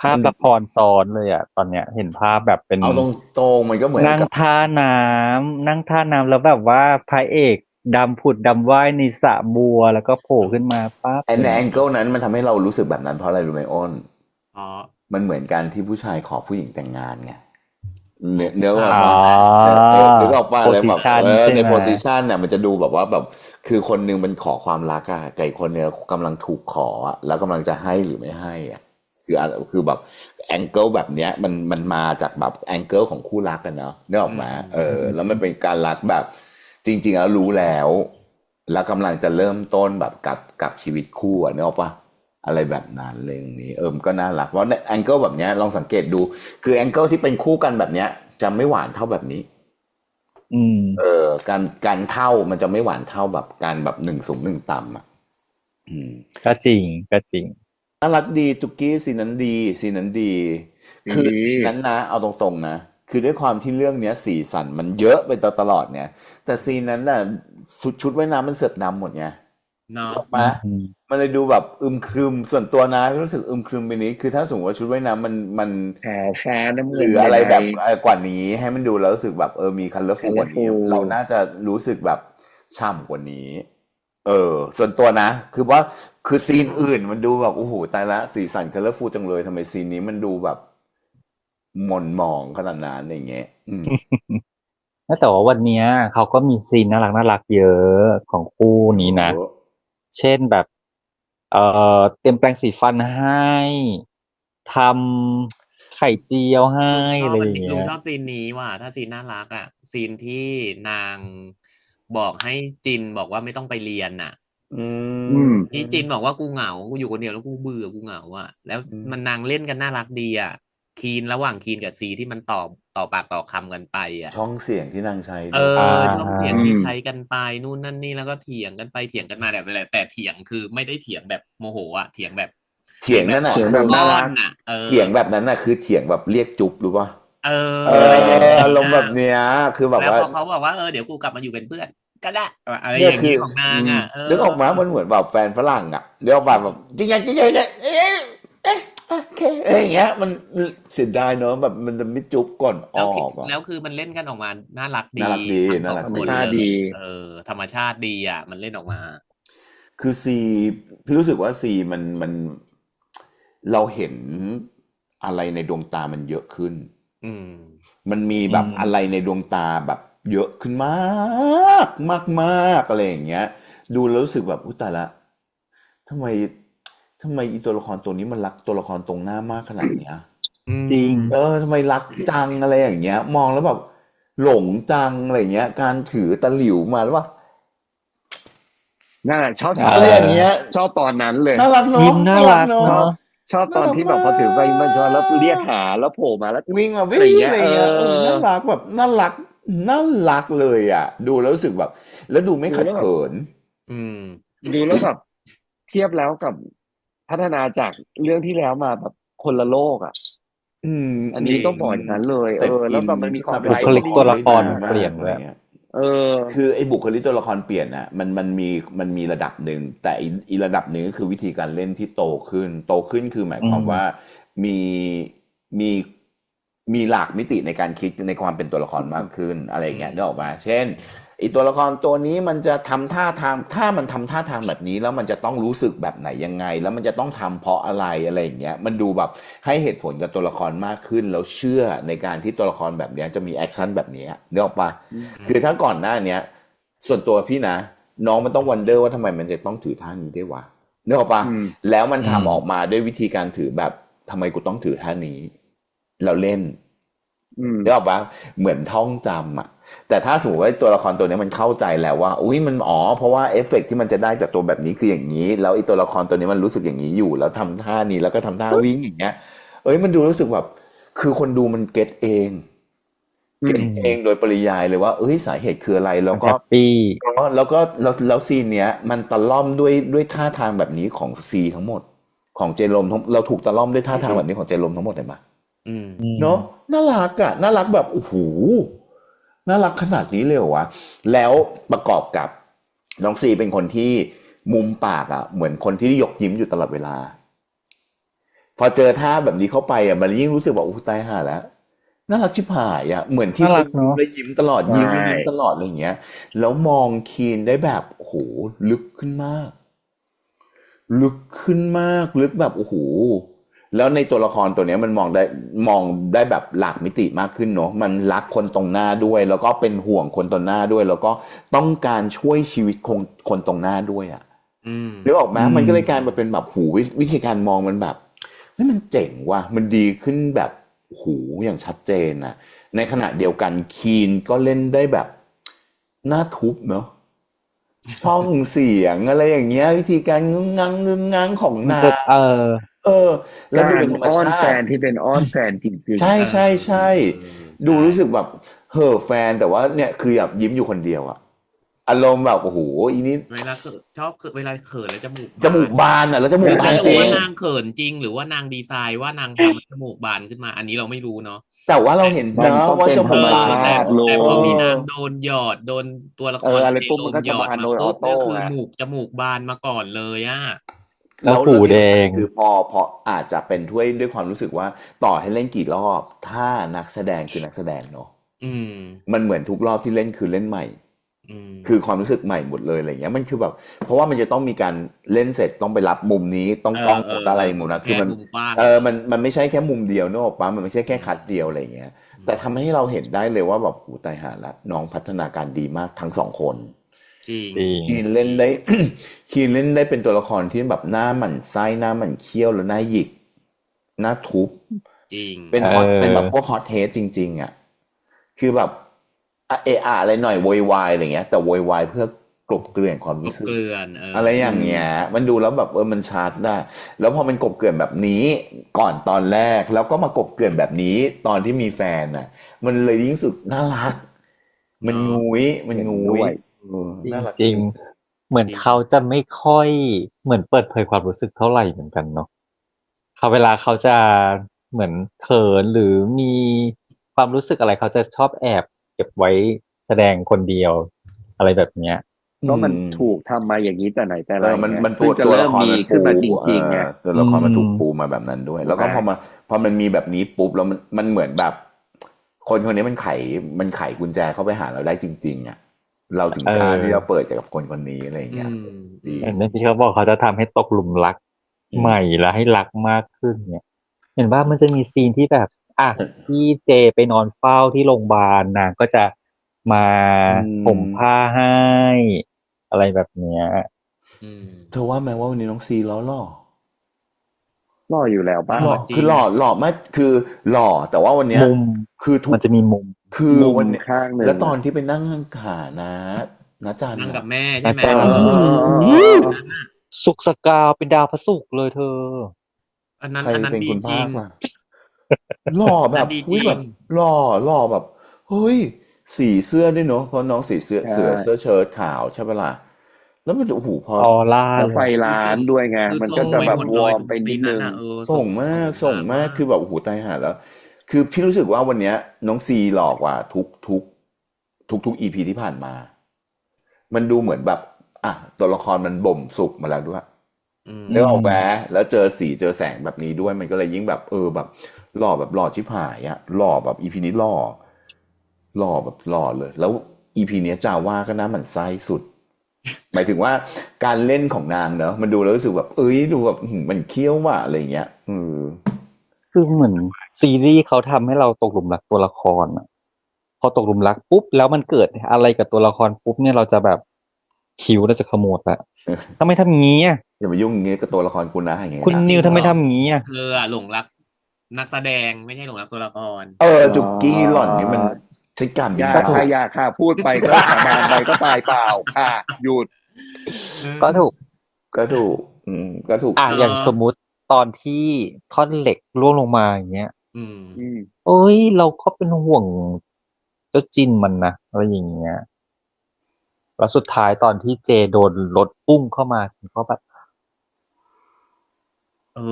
ภาพ มัน ละครซ้อนเลยอ่ะ ตอนเนี้ยเห็นภาพแบบเป็น เอาตรงๆมันก็เหมือน นั่ง กับ ท่าน้ำแล้วแบบว่าพระเอกดำผุดดำว่ายในสระบัวแล้วก็โผล่ขึ้นมาปั๊บ ไอ้ อย่าง ใน เงี้ แอย งเกิลนั้นมันทำให้เรารู้สึกแบบนั้นเพราะอะไรรู้ไหมอ้น อ๋อ มันเหมือนการที่ผู้ชายขอผู้หญิงแต่งงานไงเนื้อ อ๋ ว่า อ นึกออกป่ะแล้วแบบ position ใช่ ใน ไหม โพสิชันเนี่ยมันจะดูแบบว่าแบบคือคนนึงมันขอความรักอะกับอีกคนเนี่ยกำลังถูกขออะแล้วกำลังจะให้หรือไม่ให้อะคือแบบแองเกิลแบบเนี้ยมันมาจากแบบแองเกิลของคู่รักกันเนาะนึกออกมาแล้วมันเป็นการรักแบบจริงๆแล้วรู้แล้วกำลังจะเริ่มต้นแบบกับชีวิตคู่อะนึกออกป่ะอะไรแบบนั้นเลยตรงนี้มันก็น่ารักเพราะในแองเกิลแบบเนี้ยลองสังเกตดูคือแองเกิลที่เป็นคู่กันแบบเนี้ยจะไม่หวานเท่าแบบนี้ อืม การเท่ามันจะไม่หวานเท่าแบบการแบบหนึ่งสูงหนึ่งต่ำอ่ะ ก็จริงก็จริง น่ารักดีตุกกี้ซีนนั้นดีซีนนั้นดี คือซีนนั้นนะเอาตรงๆนะคือด้วยความที่เรื่องเนี้ยสีสันมันเยอะไปตลอดเนี่ยแต่ซีนนั้นน่ะชุดว่ายน้ำมันเสือกดำหมดไง เนาะ ออกมามันเลยดูแบบอึมครึมส่วนตัวนะรู้สึกอึมครึมไปนิดคือถ้าสมมติว่าชุดว่ายน้ำมัน ขาวฟ้าน้ำ ห เงิน รืออะไรแบบ ใด กว่านี้ให้มันดูแล้วรู้สึกแบบมีคัลเลอร์ฟูลกว่านี้ colourful เราน่าจะรู้สึกแบบฉ่ำกว่านี้ ส่วนตัวนะ คือว่าคือซีนอื่นมันดูแบบโอ้โหตายละสีสันคัลเลอร์ฟูลจังเลยทำไมซีนนี้มันดูแบบหม่นหมองขนาดนั้นอย่างเงี้ย แต่ว่าวันเนี้ยเขาก็มีซีนน่ารักเยอะของคู่นี้นะ เช่นแบบ เตรียมแปรงสีฟันให้ทำไข่เจียวให้ ลุงชอ อะ บ ไร อั อน ย่าง นี้ เงี้ ลุง ย ชอบซีนนี้ว่ะถ้าซีนน่ารักอ่ะซีนที่นางบอกให้จินบอกว่าไม่ต้องไปเรียนน่ะ ที่จินบอกว่ากูเหงากูอยู่คนเดียวแล้วกูเบื่อกูเหงาอ่ะแล้วมันนางเล่นกันน่ารักดีอ่ะคีนระหว่างคีนกับซีที่มันต่อปากต่อคำกันไปอ่ะ ช่องเสียงที่นางใช้ ช่องเสียงที่ใช้กันไปนู่นนั่นนี่แล้วก็เถียงกันไปเถียงกันมาแต่เถียงคือไม่ได้เถียงแบบโมโหอ่ะเถียงแบบ เถียงนั่นน่ะ เถียง คื แบ อบ น่า อ้อ รั น ก อ่ะเถียงแบบนั้นน่ะคือเถียงแบบเรียกจุ๊บรู้ป่ะ อะไรอย่างเงี้ย อารมณ์แบบเนี้ยคือแบบ แล้ว ว่า พอเขาบอกว่าเดี๋ยวกูกลับมาอยู่เป็นเพื่อนก็ได้อะไร เนี่ อย ย่าง คือ นี้ของนางอ่ะ นึกออกมามันเหมือนแบบแฟนฝรั่งอ่ะเรียกว่าแบบจริงๆโอเคอะไรอย่างเงี้ยมันเสียดายเนอะแบบมันจะไม่จุ๊บก่อนอ แล้ว อกอ่ะ แล้วคือมันเล่นกันออกมาน่ารักดี น่ารักดี ทั้ง น่า สอ รั ง ก ค ดี น ธรรมชาติ เล ดี ยธรรมชาติดีอ่ะมันเล่นออกมา คือซีพี่รู้สึกว่าซีมันเราเห็นอะไรในดวงตามันเยอะขึ้น อืม มันมีแบบ อืม อะไรในดวงตาแบบเยอะขึ้นมากมากอะไรอย่างเงี้ย ดูแล้วรู้สึกแบบอุยตายละทำไมอีตัวละครตัวนี้มันรักตัวละครตรงหน้ามากขนาดเนี้ย จริง ทำไมรักจังอะไรอย่างเงี้ย มองแล้วแบบหลงจังอะไรอย่างเงี้ย การถือตะหลิวมาแล้วว่า น่าชอบ อะไรอย่างเงี้ย ชอบตอนนั้นเลย น่ารักเนาะ ยิ้มน่ารัก เนาะ ชอบ เนาะ ชอบตอนที่แบบพอถือไปมันชอนแล้วเรียกหาแล้วโผล่มาแล้ว วิ่งมาวิ่ง อะไรอย่างเงี้ย อะไรเงี้ย เออ น่ารักแบบน่ารักเลยอ่ะ ดูแล้วรู้สึกแบบ แล้วดูไม่ขัดเขิน อืม ดูแล้วแบบเทียบแล้วกับพัฒนาจากเรื่องที่แล้วมาแบบคนละโลกอ่ะ อันนี้ต้องบอกอย่างนั้นเลย แล้วแบบมันมีความ บุคลิกตัวละคร ได้ดีมาก เปลี่ยน อะไร ด้วย เงี้ย อ คือไอ้บุคลิกตัวละครเปลี่ยนนะมันมีระดับหนึ่งแต่อีระดับหนึ่งก็คือวิธีการเล่นที่โตขึ้นคือหมายความว่ามีมีหลากมิติในการคิดในความเป็นตัวละครมากขึ้นอะไรอย่างเงี้ยนึกออกมาเช่นไอ้ตัวละครตัวนี้มันจะทำท่าทางถ้ามันทำท่าทางแบบนี้แล้วมันจะต้องรู้สึกแบบไหนยังไง แล้วมันจะต้องทำเพราะอะไรอย่างเงี้ยมันดูแบบให้เหตุผลกับตัวละครมากขึ้นแล้วเชื่อในการที่ตัวละครแบบเนี้ยจะมีแอคชั่นแบบเนี้ยนึกออกปะ คือถ้าก่อนหน้าเนี้ยส่วนตัวพี่นะ น้องมันต้องวันเดอร์ว่าทำไมมันจะต้องถือท่านี้ได้วะนึกออกปะแล้วมันทำออกมาด้วยวิธีการถือแบบทำไมกูต้องถือท่านี้เราเล่นนึกออกปะเหมือนท่องจำอ่ะแต่ถ้าสมมติว่าตัวละครตัวนี้มันเข้าใจแล้วว่าอุ้ยมันเพราะว่าเอฟเฟกต์ที่มันจะได้จากตัวแบบนี้คืออย่างนี้แล้วไอ้ตัวละครตัวนี้มันรู้สึกอย่างนี้อยู่ แล้วทำท่านี้แล้วก็ทำท่าวิ่งอย่างเงี้ยมันดูรู้สึกแบบคือคนดูมันเก็ตเองโดยปริยายเลยว่าสาเหตุคืออะไรแล้วก็ แฮปปี้ แล้วซีนเนี้ยมันตะล่อมด้วยท่าทางแบบนี้ของซีทั้งหมด ของเจนลมเราถูกตะล่อมด้วยท่าทางแบบนี้ของเจนลมทั้งหมดเลยปะ อืม เนาะน่ารักอะน่ารักแบบโอ้โหน่ารักขนาดนี้เลยเหรอวะแล้วประกอบกับน้องซีเป็นคนที่มุมปากอะเหมือนคนที่ยกยิ้มอยู่ตลอดเวลา พอเจอท่าแบบนี้เข้าไปอะมันยิ่งรู้สึกว่าอู้ตายห่าแล้วน่ารักชิบหายอะเหมือนที่ น่ารั เขา กเนอะ ยิ้มแล้วยิ้มตลอดยิ้มแล้ว ใช่ ยิ้มตลอดอะไรอย่างเงี้ย แล้วมองคีนได้แบบโอ้โหลึกขึ้นมาก ลึกขึ้นมากลึกแบบโอ้โหแล้วในตัวละครตัวเนี้ยมันมองได้แบบหลากมิติมากขึ้นเนาะมันรักคนตรงหน้าด้วย แล้วก็เป็นห่วงคนตรงหน้าด้วย แล้วก็ต้องการช่วยชีวิตคนตรงหน้าด้วยอ่ะ อืม นึกออกไหมมันก็เลยกลายมาเป็นแบบหูวิธีการมองมันแบบเฮ้ยมันเจ๋งว่ะมันดีขึ้นแบบหูอย่างชัดเจนนะในขณะเดียวกันคีนก็เล่นได้แบบน่าทุบเนาะช่องเสียงอะไรอย่างเงี้ยวิธีการงึ้งงังของ มัน นา จะ ง แล้ว กา ดู ร เป็นธรรม อ้อน ชา แฟน ติ ที่เป็นอ้อนแฟนจริง ใช่ใช่ใช่ เออ ดู ใช่ รู้สึกแบบเห่อแฟนแต่ว่าเนี่ยคือแบบยิ้มอยู่คนเดียวอะอารมณ์แบบโอ้โหอีนี่ เวลาชอบเวลาเขินแล้วจมูก จมูกบานอะแล้วจมู คื ก อ บา ไม่ นจ รู้ ริง ว่านางเขินจริง หรือว่านางดีไซน์ว่านางทำให้จมูกบานขึ้นมา อันนี้เราไม่รู้เนาะ แต่ว่าเราเห็น มัน นะ ต้อง ว่า เป็น จ ธร มูก รม บา ชาน ติ อะ ลูก แต่พอมี เออ นางโดนหยอดโดนตัวละคร อะไร เจ ปุ๊บ โด มัน น ก็ หย จะ อด บาน มา โดยอ ปุ๊ อบ โต้ เนี่ยคือ ไง จมูกบานมาก่อนเลยอะ แล้ว แล้ว หู ที่ แด สำคัญ ง คือพออาจจะเป็นด้วยความรู้สึกว่าต่อให้เล่นกี่รอบ ถ้านักแสดงคือนักแสดงเนาะ อืม มันเหมือนทุกรอบที่เล่นคือเล่นใหม่ อืม คือความรู้สึกใหม่หมดเลยอะไรเงี้ยมันคือแบบเพราะว่ามันจะต้องมีการเล่นเสร็จต้องไปรับมุมนี้ต้องกล้องหมดอะไรหมดนะคือมัน มุมกว้าง มันไม่ใช่แค่มุมเดียวเนอะปะมันไม่ใช่แค่คัดเดียวอะไรเงี้ย แต่ทำให้เราเห็นได้เลยว่าแบบหูตายหาละน้องพัฒนาการดีมากทั้งสองคน จริง จริง คีนเล่นได้ คีนเล่นได้เป็นตัวละครที่แบบหน้าหมั่นไส้หน้าหมั่นเคี้ยวแล้วหน้าหยิกหน้าทุบ จริง เป็นฮอตเป็นแบบพวกฮอตเทสจริงๆอ่ะคือแบบอะไรหน่อยโวยวายอะไรเงี้ยแต่โวยวายเพื่อกลบเกลื่อนความ ก รู้ บ สึก เกลื่อน อะไรอย่างเงี้ยมันดูแล้วแบบมันชาร์จได้ แล้วพอมันกลบเกลื่อนแบบนี้ก่อนตอนแรกแล้วก็มากลบเกลื่อนแบบนี้ตอนที่มีแฟนน่ะ มันเลยยิ่งสุดน่ารัก มันงุ้ยมันงุ้ เห็นด้วย น่ารัก จริง เหมือน จริง เขาจะไม่ค่อยเหมือนเปิดเผยความรู้สึกเท่าไหร่เหมือนกันเนาะเขาเวลาเขาจะเหมือนเขินหรือมีความรู้สึกอะไรเขาจะชอบแอบเก็บไว้แสดงคนเดียวอะไรแบบเนี้ย เพราะมันถูกทำมาอย่างนี้แต่ไหนแต่ไร มัน ไง มัน เพิ่งจะ ตัว เริ่ ละ ม คร มี มัน ขึ้น ปู มาจริงๆไง ตัวละครมันถูก อืม ปูมาแบบนั้นด้วย ถูก แล้วก็ ไหม พอมันมีแบบนี้ปุ๊บแล้วมันเหมือนแบบ คนคนนี้มันไขกุญแจเข้าไปหาเราได้จริงๆอ่ะเราถึงกล้าที่จะเปิดกับคนคนนี้อะไรอย่าง อื เงี้ย ม ดี อย่างที่เขาบอกเขาจะทำให้ตกหลุมรัก อืม ใหม่และให้รักมากขึ้นเนี่ย เห็นว่ามันจะมีซีนที่แบบที่เจไปนอนเฝ้าที่โรงพยาบาลนางก็จะมาห่มผ้าให้ อะไรแบบเนี้ย อืม เธอว่าไหมว่าวันนี้น้องซีหล่อ รออยู่แล้วบ้าง หล่อ จริง คือหล่อไม่คือหล่อแต่ว่าวันเนี้ย มุม คือทุก มันจะมีมุม คือ มุม วันเนี้ย ข้างหนึ่ง แล้วตอนที่ไปนั่งข้างขานะจัน นั่ง อะ กับแม่ใช่ไหม อาจารย์ โอ้โห นั้นน่ะ สุกสกาวเป็นดาวพระศุกร์เลยเธอ อันนั้น ใคร อันนั้น เป็น ดี คุณ จริ ภาง คล่ะหล่อแบบ อันนั้นดี อุ้ย จริง แบบหล่อแบบเฮ้ยสีเสื้อด้วยเนาะเพราะน้องสีเสื้อ ใช่ เสื้อเชิ้ตขาวใช่ปะล่ะแล้วมันโอ้โหพอ ออร่า แล้ว เล ไฟ ย ร้านด้วยไง คือ มัน ส่ ก็ ง จะ ไป แบบ หมด ว เล อย ร์ม ทุก ไปนิ ซี ด นนั้ นึ น ง น่ะส่งมากคือแบบโอ้โหตายห่าแล้ว คือพี่รู้สึกว่าวันเนี้ย น้องซีหล่อกว่าทุกอีพีที่ผ่านมา มันดูเหมือนแบบตัวละครมันบ่มสุกมาแล้วด้วย อืม เนื้อออกแวะแล้วเจอสีเจอแสงแบบนี้ด้วยมันก็เลยยิ่งแบบแบบหล่อแบบหล่อชิบหายอะหล่อแบบอีพีนี้หล่อแบบหล่อเลย แล้วอีพีนี้จาว่าก็น่าหมั่นไส้สุด หมายถึงว่าการเล่นของนางเนอะมันดูแล้วรู้สึกแบบดูแบบมันเคี้ยวว่ะอะไรอย่างเงี้ยคือเหมือนซีรีส์เขาทำให้เราตกหลุมรักตัวละครอะพอตกหลุมรักปุ๊บแล้วมันเกิดอะไรกับตัวละครปุ๊บเนี่ยเราจะแบบคิ้วเราจะขมวดอะทำไมทำงี้อะ อย่ามายุ่งอย่างเงี้ยกับตัวละครกูนะอย่างเงี้ย คุณนิวทำไมทำงี้อะ เธออะหลงรักนักแสดงไม่ใช่หลงรักตัวละคร จุกกี้หล่อนนี่มันใช้การ อ บิน ย่า ตา ค่ะอย่าค่ะ พูดไปก็สาบานไปก็ตายเปล่าค่ะหยุด ก็ถูก ก็ถูกก็ถูก อย่างสมมุติตอนที่ท่อนเหล็กร่วงลงมาอย่างเงี้ย อืม อืม โอ้ยเราก็เป็นห่วงเจ้าจินมันนะอะไรอย่างเงี้ยแล้วสุดท้ายตอนที่เจโดนรถปุ้งเข้ามาฉันก็แบบ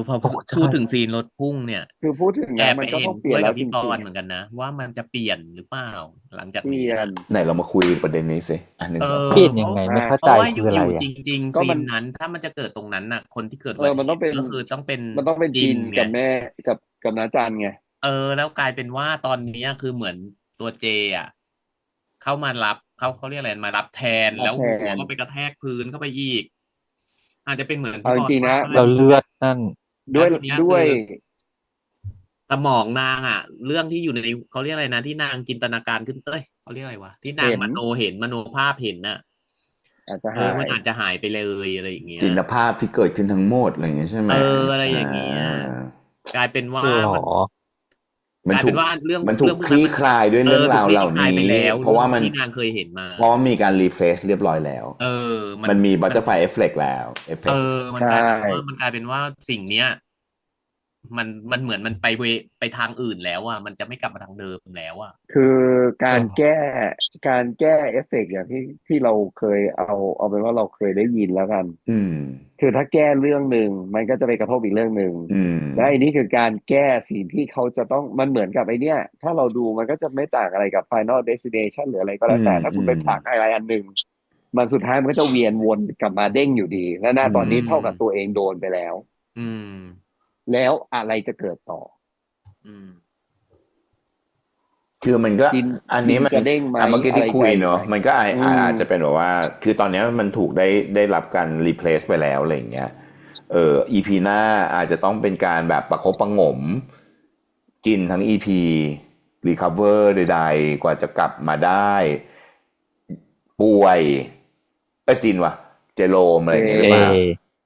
พอ โอ้ใช่ พูดถึงซีนรถพุ่งเนี่ย คือพูดถึง แอ นะ บ มั ไป นก็ เห็ ต้ น องเปลี่ ด้ ยน วย แล้ กับ วจ พี่ปอ ริง นเหมือนกันนะ ว่ามันจะเปลี่ยนหรือเปล่า หลัง ๆ จาก เปลี่ นี้ ย อะ น ไหนเรามาคุยประเด็นนี้สิอันหนึ่งสอง เปลี่ยน เพ ยัง ราะ ไงไม่เข้า เพ ใจ ราะว่า คืออะไร อยู่ อ่ะ จริง ก็ ๆ ซี มัน นนั้น ถ้ามันจะเกิดตรงนั้นน่ะ คนที่เกิดอุ เอ บั อ ติ มัน เห ต้อง ตุ เป็น ก็คือต้องเป็น มันต้องเป็น จิ จิ น น ไง กับแม่กับน้าจันไง แล้วกลายเป็นว่าตอนเนี้ยคือเหมือนตัวเจอะ เข้ามารับ เขาเรียกอะไร มารับแทน รั แล้ บ ว แท หัวน ก็ไปกระแทกพื้นเข้าไปอีก อาจจะเป็นเหมือน เอา พี่ จ ปอ น ริงๆ ว่า นะ ก็ มั ได้ น แล้วเลือดนั่น แล ด้ ้ ว วย ทีเนี้ย ด้ คื วย อ สมองนางอะ เรื่องที่อยู่ใน เขาเรียกอะไรนะ ที่นางจินตนาการขึ้น เขาเรียกอะไรวะ ที่นา เห็ ง น มโนเห็น มโนภาพเห็นน่ะ อาจจะหา มัน ย อาจจะหายไปเลย อะไรอย่างเงี้ย จินตภาพที่เกิดขึ้นทั้งหมด อะไรอย่างงี้ใช่ไหม อะไร อ อย่างเงี้ย กลายเป็นว่า เหร มัน อ? มั ก น ลาย ถู เป็ ก นว่าเรื่อง มันถู เรื่ ก องพว ค กนั้ ลี่ นมัน คลายด้วยเรื่อง ถู ราก ว คลี่ เหล่า คลาย นี้ ไปแล้ว เพราะว่ามัน ที่นางเคยเห็นมา เพราะว่ามีการ replace เรียบร้อยแล้ว มั มัน นมี มัน butterfly effect แล้ว เอฟเฟ เอก ต์ มัน ใช่ กลายเป็นว่าสิ่งเนี้ย มันเหมือนมันไปทางอื่นแล้วอะ มันจะไม่กลับมาทางเดิมแล้วอะ คือการ เหรอ? แก้เอฟเฟกต์อย่างที่เราเคยเอาเป็นว่าเราเคยได้ยินแล้วกัน อืม คือถ้าแก้เรื่องหนึ่ง มันก็จะไปกระทบอีกเรื่องหนึ่ง อืม และไอ้นี่คือการแก้สิ่งที่เขาจะต้อง มันเหมือนกับไอ้เนี่ย ถ้าเราดูมันก็จะไม่ต่างอะไรกับ Final Destination หรืออะไรก็ อื แล้วแต่ ม ถ้า อ คุ ื ณไป ม ผลักอะไรอันหนึ่ง มันสุดท้ายมันก็จะเวียนวนกลับมาเด้งอยู่ดี และ ณ อื ตอนนี้ ม เท่ากับตัวเองโดนไปแล้ว อืม แล้วอะไรจะเกิดต่อ? อืม คือมันก็ จิน อัน จิ นี้ น มัน จะเด้งไหม เมื่อกี้ อะไร ที่คุ ใจ ยเนาะ ไหม มันก็ อืม อาจจะเป็นแบบว่า คือตอนเนี้ยมันถูกได้รับการ replace ไปแล้ว อะไรอย่างเงี้ย EP หน้าอาจจะต้องเป็นการแบบประคบประหงม จินทั้ง EP recover ใด ๆ กว่าจะกลับมาได้ ป่วย จินว่ะ เจโรม อะไรอย่างงี้ห เจ รือเปล่า?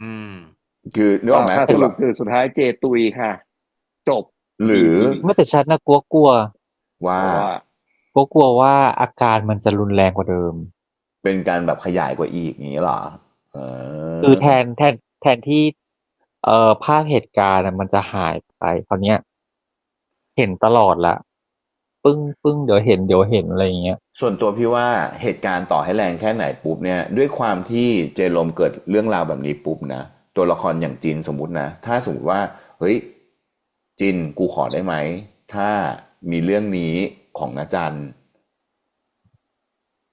อืม คือนึกออกไหม ถ้า คื ส อแบ รุป บ คือสุดท้ายเจตุยค่ะ จบ หรือ EP ไม่แต่ฉันน่ะกลัว ว่า ว่า กลัวว่าอาการมันจะรุนแรงกว่าเดิม เป็นการแบบขยายกว่าอีก งี้เหรอ? คือแทนที่ ภาพเหตุการณ์อะมันจะหายไป คราวเนี้ย เห็นตลอดแล้ว ปึ้ง ๆ เดี๋ยวเห็น อะไรอย่างเงี้ย ส่วนตัวพี่ว่าเหตุการณ์ต่อให้แรงแค่ไหนปุ๊บเนี่ย ด้วยความที่เจโรมเกิดเรื่องราวแบบนี้ปุ๊บนะ ตัวละครอย่างจินสมมุตินะ ถ้าสมมุติว่า เฮ้ย จิน กูขอได้ไหม ถ้ามีเรื่องนี้ของน้าจัน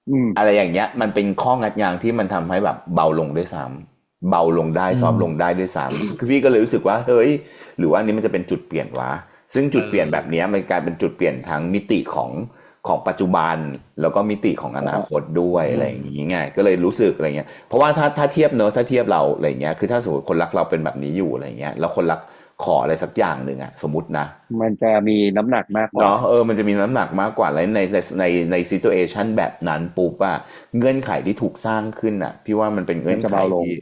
อืม อะไรอย่างเงี้ย มันเป็นข้องัดงางที่มันทำให้แบบเบาลงด้วยซ้ำ เบาลงได้ ซอฟต์ลงได้ด้วยซ้ำ คือพี่ก็เลยรู้สึกว่า เฮ้ย หรือว่าอันนี้มันจะเป็นจุดเปลี่ยนวะ ซึ่งจุดเปลี่ยนแบบเนี้ยมันกลายเป็นจุดเปลี่ยนทั้งมิติของปัจจุบัน แล้วก็มิติของอนาคตด้วย อะไรอย่างงี้ไง ก็เลยรู้สึก อะไรเงี้ย เพราะว่าถ้าเทียบเนาะ ถ้าเทียบเรา อะไรเงี้ย คือถ้าสมมุติคนรักเราเป็นแบบนี้อยู่ อะไรเงี้ย แล้วคนรักขออะไรสักอย่างหนึ่งอะ สมมุตินะ มันจะมีน้ำหนักมากกว่า เนาะ มันจะมีน้ำหนักมากกว่า แล้วใน situation แบบนั้นปุ๊บอะ เงื่อนไขที่ถูกสร้างขึ้นน่ะ พี่ว่ามันเป็นเงื่อนไขที่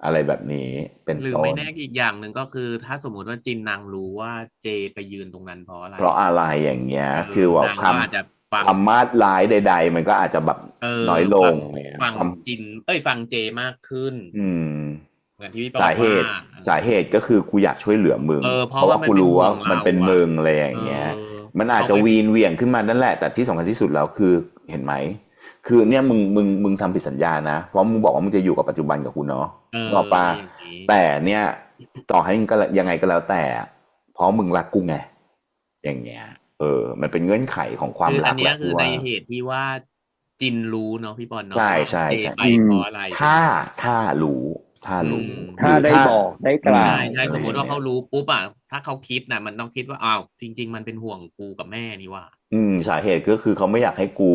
อะไรแบบนี้ เป็น หรือ ต้ ไม่ น แน่อีกอย่างหนึ่ง ก็คือถ้าสมมุติว่าจินนางรู้ว่าเจไปยืนตรงนั้นเพราะอะไร เพราะอะไร อย่างเงี้ย คือว่า นาง ค ก็อาจจะฟัง ำมาดร้ายใด ๆ มันก็อาจจะแบบน้อยลง ฟังจิน ฟังเจมากขึ้น อืม เหมือนที่พี่ปอ สาเหตุ ว่า ก็คือกูอยากช่วยเหลือมึง เพราะว่า กูรู้ว่ามันเป็น มันเป็นห่วงเราอะ มึง อะไรอย่างเงี้ย มันอาจจะ เขาไป วีนเหวี่ยงขึ้นมานั่นแหละ แต่ที่สำคัญที่สุดแล้วคือ เห็นไหม คือเนี่ยมึงทำผิดสัญญานะ เพราะมึงบอกว่ามึงจะอยู่กับปัจจุบันกับกูเนาะ นึกออกเปล่า อย่างงี้ แต่เนี่ย ต่อให้มึงก็ยังไงก็แล้วแต่ เพราะมึงรักกูไง อย่างเงี้ย มันเป็นเงื่อนไขของความ คือ รั อั ก นเนี้ แห ย ละ คื พี่ อใน ว่า เหตุที่ว่าจินรู้เนาะพี่บอลเนาะ ใช่ ว่า ใช่ เจ ใช่ ไปเพราะอะไร ถ้ารู้ ถ้าได้บอกได้กล่าว ใช่ สมมุติว่าเขารู้ปุ๊บอะ ถ้าเขาคิดน่ะ มันต้องคิดว่า อ้าว จริง ๆ มันเป็นห่วงกูกับแม่นี่หว่า สาเหตุก็คือเขาไม่อยากให้กู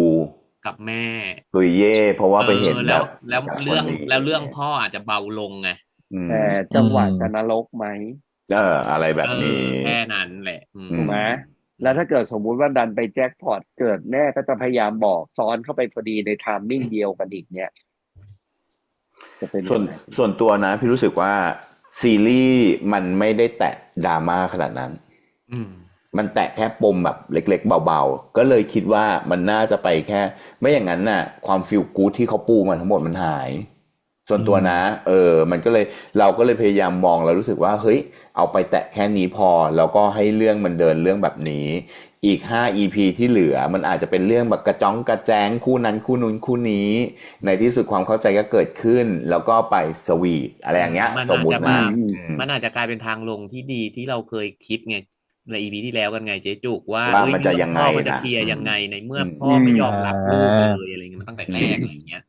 กับแม่ ตุยเย่ เพราะว่าไปเห็น แล้ว กับ เรื่อง คนนี้ แล้วเรื่องพ่ออาจจะเบาลงไง แต่จังหวะจะนรกไหม อะไรแบบนี้ แค่นั้นแหละ ถูกไหม แล้วถ้าเกิดสมมุติว่าดันไปแจ็คพอต เกิดแม่ก็จะพยายามบอกซ้อนเข้าไปพอดีในไทมิ่งเดียวกันอีกเนี่ย จะเป็นยังไง ส่วนตัวนะ พี่รู้สึกว่าซีรีส์มันไม่ได้แตะดราม่าขนาดนั้น มันแตะแค่ปมแบบเล็กๆเบาๆ ก็เลยคิดว่ามันน่าจะไปแค่ ไม่อย่างนั้นน่ะ ความฟีลกู๊ดที่เขาปูมาทั้งหมดมันหาย ส่วนตัวนะ มันก็เลย เราก็เลยพยายามมองแล้วรู้สึกว่า เฮ้ย เอาไปแตะแค่นี้พอ แล้วก็ให้เรื่องมันเดินเรื่องแบบนี้ อีก5 EP ที่เหลือมันอาจจะเป็นเรื่องแบบกระจ้องกระแจงคู่นั้นคู่นู้นคู่นี้ ในที่สุดความเข้าใจก็เกิดขึ้น แล้วก็ไปสวีทอะไรอย่างเงี้ย มัน สม อาจ มุติ จะ นะ มา อืม มันอาจจะกลายเป็นทางลงที่ดีที่เราเคยคิดไงในอีพีที่แล้วกันไงเจ๊จุกว่า ว่า เอ้ย มันจะ เรื่อง ยังไง พ่อมันจะ นะ เคลียร์ อืม ยังไงในเมื่ออ ม พ่อไม่ยอมรับลูก อ่า เลยอะไรเงี้ยมันตั้งแต่ อื แร ม กอะไรเงี้ย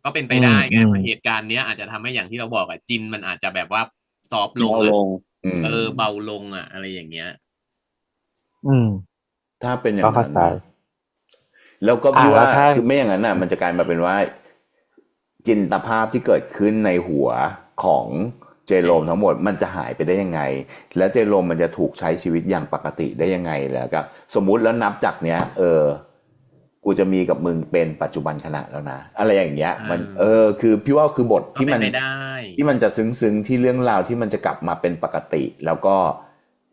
ก็เป็นไป อืม ได้ไง อืม เหตุการณ์เนี้ยอาจจะทำให้อย่างที่เราบอกอะจินมันอาจจะแบบว่าซอฟต์ลง เบา อะ ลง อืม เบาลงอะอะไรอย่างเงี้ย อืม ถ้าเป็นอย่า ก็ ง เข้า นั้น ใจ นะแล้วก็ อ่า พี่ แล้ ว่า วถ้า คือไม่อย่างนั้นน่ะ มันจะกลายมาเป็นว่า จินตภาพที่เกิดขึ้นในหัวของเจโรมทั้งหมดมันจะหายไปได้ยังไง แล้วเจโรมมันจะถูกใช้ชีวิตอย่างปกติได้ยังไงแล้วก็สมมุติแล้วนับจากเนี้ย กูจะมีกับมึงเป็นปัจจุบันขณะแล้วนะอะไรอย่างเงี้ย มัน คือพี่ว่าคือบท ก็ ที่ เป็ มัน น ไปได้ ที่มันจะซึ้งๆที่เรื่องราวที่มันจะกลับมาเป็นปกติ แล้วก็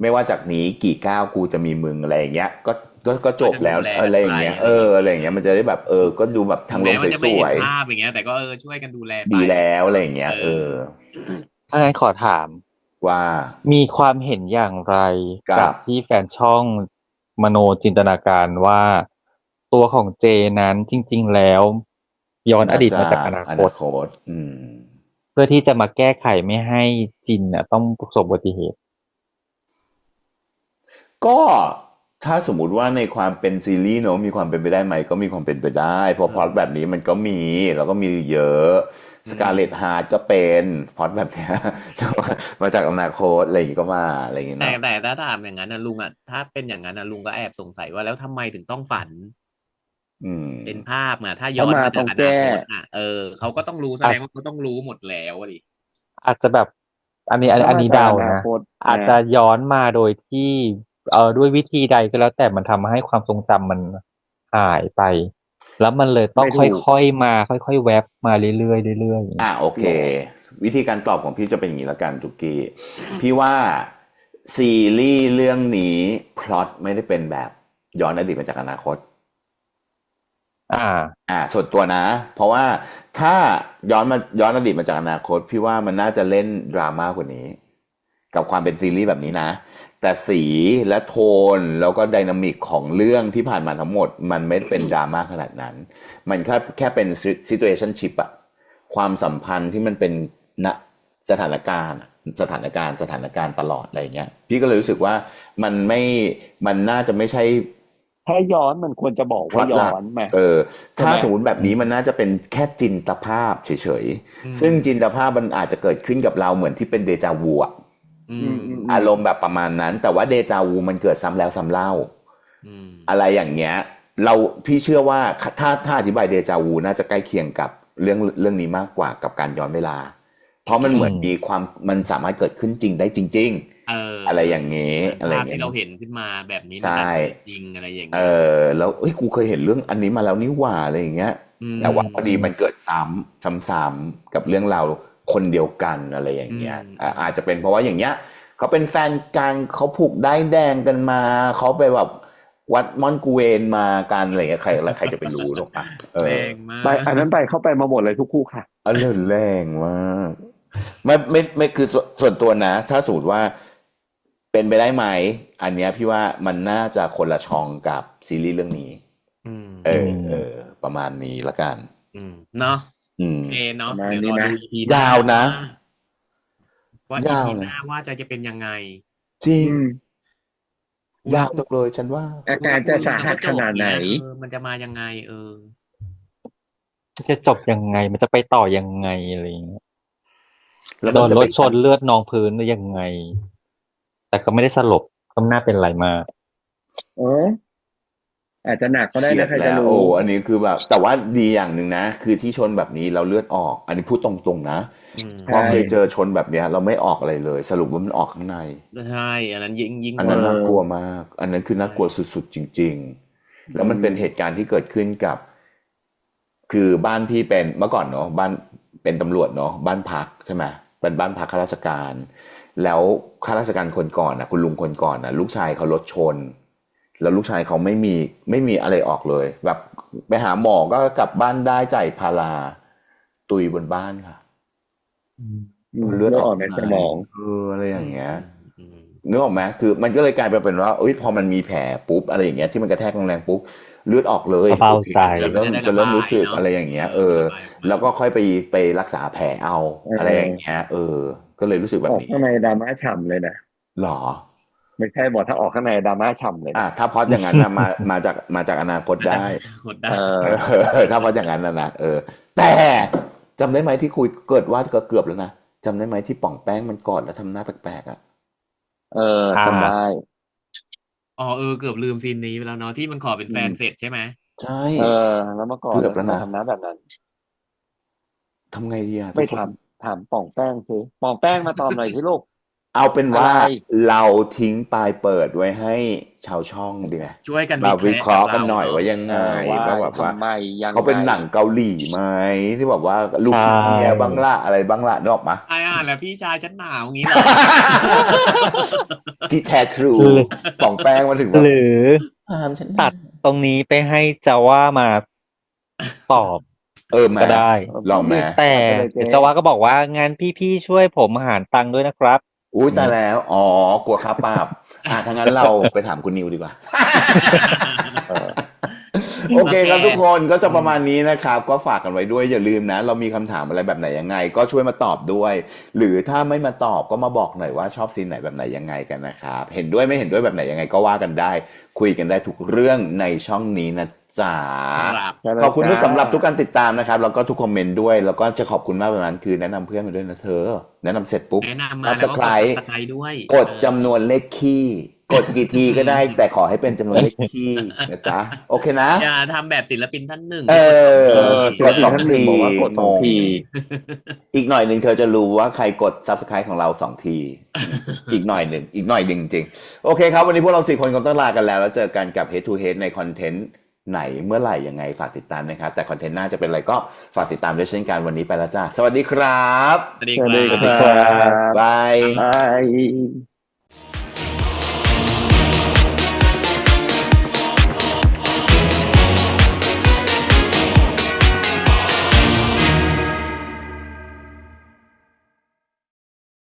ไม่ว่าจากนี้กี่ก้าวกูจะมีมึงอะไรอย่างเงี้ย ก็จบแล้ว ก็จะดูแลกัน อะไรอย่างเงี้ย ไปอะไรอย่างเงี้ยอะไรอย่างเงี้ยมันจะได้แบบก็ดูแบบ ถึ ทาง งล แม้ ง มันจะ ส ไม่เห็ วน ย ภาพอย่างเงี้ย แต่ก็ช่วยกันดูแล ๆ ไป ดีแล้วอะไรอย่างเงี้ย ถ้างั้นขอถาม ว่า มีความเห็นอย่างไร กับ กับที่แฟนช่องมโนจินตนาการว่า ตัวของเจนั้นจริง ๆ แล้ว ย้อนอดีตมาจากอนาคต อืม เพื่อที่จะมาแก้ไขไม่ให้จินน่ะต้องประสบอุบัติเหตุ ก็ถ้าสมมุติว่าในความเป็นซีรีส์เนอะมีความเป็นไปได้ไหมก็มีความเป็นไปได้เพราะพล็อตแบบนี้มันก็มีแล้วก็มีเยอะสกาเลตฮาร์ดก็เป็นพล็อตแบบเนี้ย มาจากอนาคตอะไรอย่างงี้ก็มาอะไรอย่างงี้ แต่ เนาะ แต่ถ้าถามอย่างนั้นนะลุงอะถ้าเป็นอย่างนั้นนะลุงก็แอบสงสัยว่าแล้วทำไมถึงต้องฝัน อืม เป็นภาพอะถ้าย้อน ถ้ามา มา ต้ จาก อง อ แก้ นาคตอะเขาก็ต้องรู้แสดงว่าเขาต้องรู้หมดแล้วอะดิ อาจจะแบบ อันนี้ ถ้า อัน มา นี้ จาก เดา อนา นะ คต อาจจะย้อนมาโดยที่ด้วยวิธีใดก็แล้วแต่มันทำให้ความทรงจำมันหายไป แล้วมันเลยต้อง ไม่ถูก ค่อยๆมาค่อยๆแวบมาเรื่อยๆเรื่อยๆ โอเค วิธีการตอบของพี่จะเป็นอย่างนี้ละกันทุกกี้ พี่ว่าซีรีส์เรื่องนี้พล็อตไม่ได้เป็นแบบย้อนอดีตมาจากอนาคต ส่วนตัวนะ เพราะว่าถ้าย้อนอดีตมาจากอนาคต พี่ว่ามันน่าจะเล่นดราม่ากว่านี้ กับความเป็นซีรีส์แบบนี้นะ แต่สีและโทนแล้วก็ไดนามิกของเรื่องที่ผ่านมาทั้งหมด มันไม่เป็นดราม่าขนาดนั้น มันแค่เป็น situationship อะความสัมพันธ์ที่มันเป็นณสถานการณ์ตลอดอะไรเงี้ยพี่ก็เลยรู้สึกว่ามันน่าจะไม่ใช่ ถ้าย้อนมันควรจะบอกว่าย้อนไหม ถ้าสมมติแบบนี้มันน่าจะเป็นแค่จินตภาพเฉยๆซึ่งจินตภาพมันอาจจะเกิดขึ้นกับเราเหมือนที่เป็นเดจาวูอะอารมณ์แบบประมาณนั้นแต่ว่าเดจาวูมันเกิดซ้ำแล้วซ้ำเล่าอะไรอย่างเงี้ยพี่เชื่อว่าถ้าอธิบายเดจาวูน่าจะใกล้เคียงกับเรื่องนี้มากกว่ากับการย้อนเวลาเพราะมันเหมือนมีความมันสามารถเกิดขึ้นจริงได้จริง ๆ อะไรอย่างเงี้ยอะไร ภา อ พ ย่างเงี้ ที่ ย เราเห็นขึ้นมาแบบนี้ ใช่ มันจริงอะไรอย่างเงี้ย แล้วกูเคยเห็นเรื่องอันนี้มาแล้วนี่หว่าอะไรอย่างเงี้ย แต่ว่าพอดีมันเกิดซ้ำๆกับเรื่องราวคนเดียวกันอะไรอย่างเงี้ยอาจจะเป็นเพราะว่าอย่างเงี้ยเขาเป็นแฟนกันเขาผูกได้ายแดงกันมาเขาไปแบบวัดมอนกูเวนมากันอะไรเงี้ยใครจะไปรู้หรอกปะ แรงมาก ไปอันนั้นไปเข้าไปมาหมดเลยทุกคู่ค่ะ แรงมากไม่คือส่วนตัวนะ ถ้าสมมติว่าเป็นไปได้ไหมอันเนี้ยพี่ว่ามันน่าจะคนละช่องกับซีรีส์เรื่องนี้ประมาณนี้ละกัน เนาะ โอ เคเนาะ ประมาณ เดี๋ยวรอ นี้นะ ดู EP ยาวนะ ว่า ยาว EP นะ หน้าว่าจะเป็นยังไง จริง อืม ยาวจังเลยฉันว่า อาการจะสาหัสขนาดไหน มันจะมายังไงจะจบยังไงมันจะไปต่อยังไงอะไรอย่างเงี้ย แล้ว โด มัน น จะ ร ไป ถชนเลือดนองพื้นหรือยังไง แต่ก็ไม่ได้สลบก็ไม่น่าเป็นไรมาก อาจจะหนักก็ได้ เครีย นะ ด ใคร แล้ จะ ว รู้ อันนี้คือแบบแต่ว่าดีอย่างหนึ่งนะคือที่ชนแบบนี้เราเลือดออก อันนี้พูดตรงๆนะเพราะเคยเจอชนแบบเนี้ยเราไม่ออกอะไรเลย สรุปว่ามันออกข้างใน ใช่อันนั้นยิ่ง อันนั้นน่ากลัวมาก อันนั้นคือน่ากลัวสุดๆจริง ๆ แล้วมันเป็นเหตุการณ์ที่เกิดขึ้นกับ คือบ้านพี่เป็นเมื่อก่อนเนาะบ้านเป็นตำรวจเนาะบ้านพักใช่ไหมเป็นบ้านพักข้าราชการ แล้วข้าราชการคนก่อนนะคุณลุงคนก่อนนะลูกชายเขารถชน แล้วลูกชายเขาไม่มีอะไรออกเลย แบบไปหาหมอก็กลับบ้านได้จ่ายพาราตุยบนบ้านค่ะ เลือดออก ในสมอง อะไรอย่างเงี้ย นึกออกไหมคือมันก็เลยกลายเป็นว่าเอ้ยพอมันมีแผลปุ๊บอะไรอย่างเงี้ยที่มันกระแทกแรงๆปุ๊บเลือดออกเลย เบาใจ จะเริ่มรู้สึกอะไรอย่างเงี้ยแล้วก็ค่อยไปรักษาแผลเอาอะไรอย่างเงี้ยก็เลยรู้สึกแบ อบ อก นี้ ข้างในดราม่าฉ่ำเลยนะ หรอ ไม่ใช่บอกถ้าออกข้างในดราม่าฉ่ำเลยนะ ถ้าพอดอย่างนั้นนะมาจากอนาคตได้ กดได้ ถ้าพอดอย่างนั้นนะแต่จำได้ไหมที่คุยเกิดว่าก็เกือบแล้วนะจำได้ไหมที่ป่องแป้งมันกอดแล้วทำหน้าแปลกๆอ่ะ จำได้ อ๋อเกือบลืมซีนนี้ไปแล้วเนาะที่มันขอเป็นแฟนเสร็จใช่ไหม ใช่ แล้วเมื่อก่อน เกือบแล้วนะ ทำน้าแบบนั้น ทำไงดีอ่ะ ไม่ ทุกคน ถามป่องแป้งสิป่องแป้งมาตอบหน่อยสิลูก เอาเป็นว่า อะไร เราทิ้งปลายเปิดไว้ให้ชาวช่องดีไหม ช่วยกัน เราวิเคราะห์ แท กันหน่อย กับ ว่ายังไง ว่า ว่าแบบว่า ทำไมยังไง เขาเป็นหนังเกาหลีไหมที่แบบว่าลูก ใช่ เมียบ้างละอะไรบ้างละนึกออกมา ใช่แล้วพี่ชายฉันหนาวงี้เหรอ ที่แท้ทรู หรือ ป่องแป้งมาถึงว่า หรือ ถามฉัน ตัดตรงนี้ไปให้จาว่ามาตอบ มา ก็ได้ ลองไหม แต่ เอาไปเลยเจ๊ เดี๋ยวจาว่าก็บอกว่างั้นพี่ๆช่วยผมหารตังค์ด้วยนะครับ อุ้ยตายแล้วกลัวค่าปรับถ้างั้นเราไปถามคุณนิวดีกว่า โอเคครับทุกคนก็จะประมาณนี้นะครับ ก็ฝากกันไว้ด้วยอย่าลืมนะ เรามีคำถามอะไรแบบไหนยังไง ก็ช่วยมาตอบด้วย หรือถ้าไม่มาตอบก็มาบอกหน่อยว่าชอบซีนไหนแบบไหนยังไงกันนะครับเห็นด้วยไม่เห็นด้วยแบบไหนยังไงก็ว่ากันได้ คุยกันได้ทุกเรื่องในช่องนี้นะจ๊ะ ครับ ขอบคุณทุกสำหรับทุกการติดตามนะครับแล้วก็ทุกคอมเมนต์ด้วย แล้วก็จะขอบคุณมากแบบนั้นคือแนะนำเพื่อนมาด้วยนะเธอ แนะนำเสร็จปุ๊บ แนะนำมาแล้วก็กด Subscribe Subscribe ด้วย กดจำนวนเลขคี่กดกี่ทีก็ได้ แต่ขอให้เป็นจำนวนเลขคี่นะจ๊ะโอเคนะ อย่าทำแบบศิลปินท่านหนึ่ง ศิลปินท่านหนึ่งบอกว่ากดสองที อีกหน่อยหนึ่งเธอจะรู้ว่าใครกด subscribe ของเรา2 ที อีกหน่อยหนึ่งจริงโอเคครับวันนี้พวกเรา4 คนคงต้องลากันแล้วแล้วเจอกันกับ Head to Head ในคอนเทนต์ไหนเมื่อไหร่ยังไงฝากติดตามนะครับแต่คอนเทนต์หน้าจะเป็นอะไรก็ฝากติดตามด้วยเช่นกันวันนี้ไปแล้วจ้าสวัสดีครับ สวัสดี สวัสดี ค ค รั รับ บ บาย บาย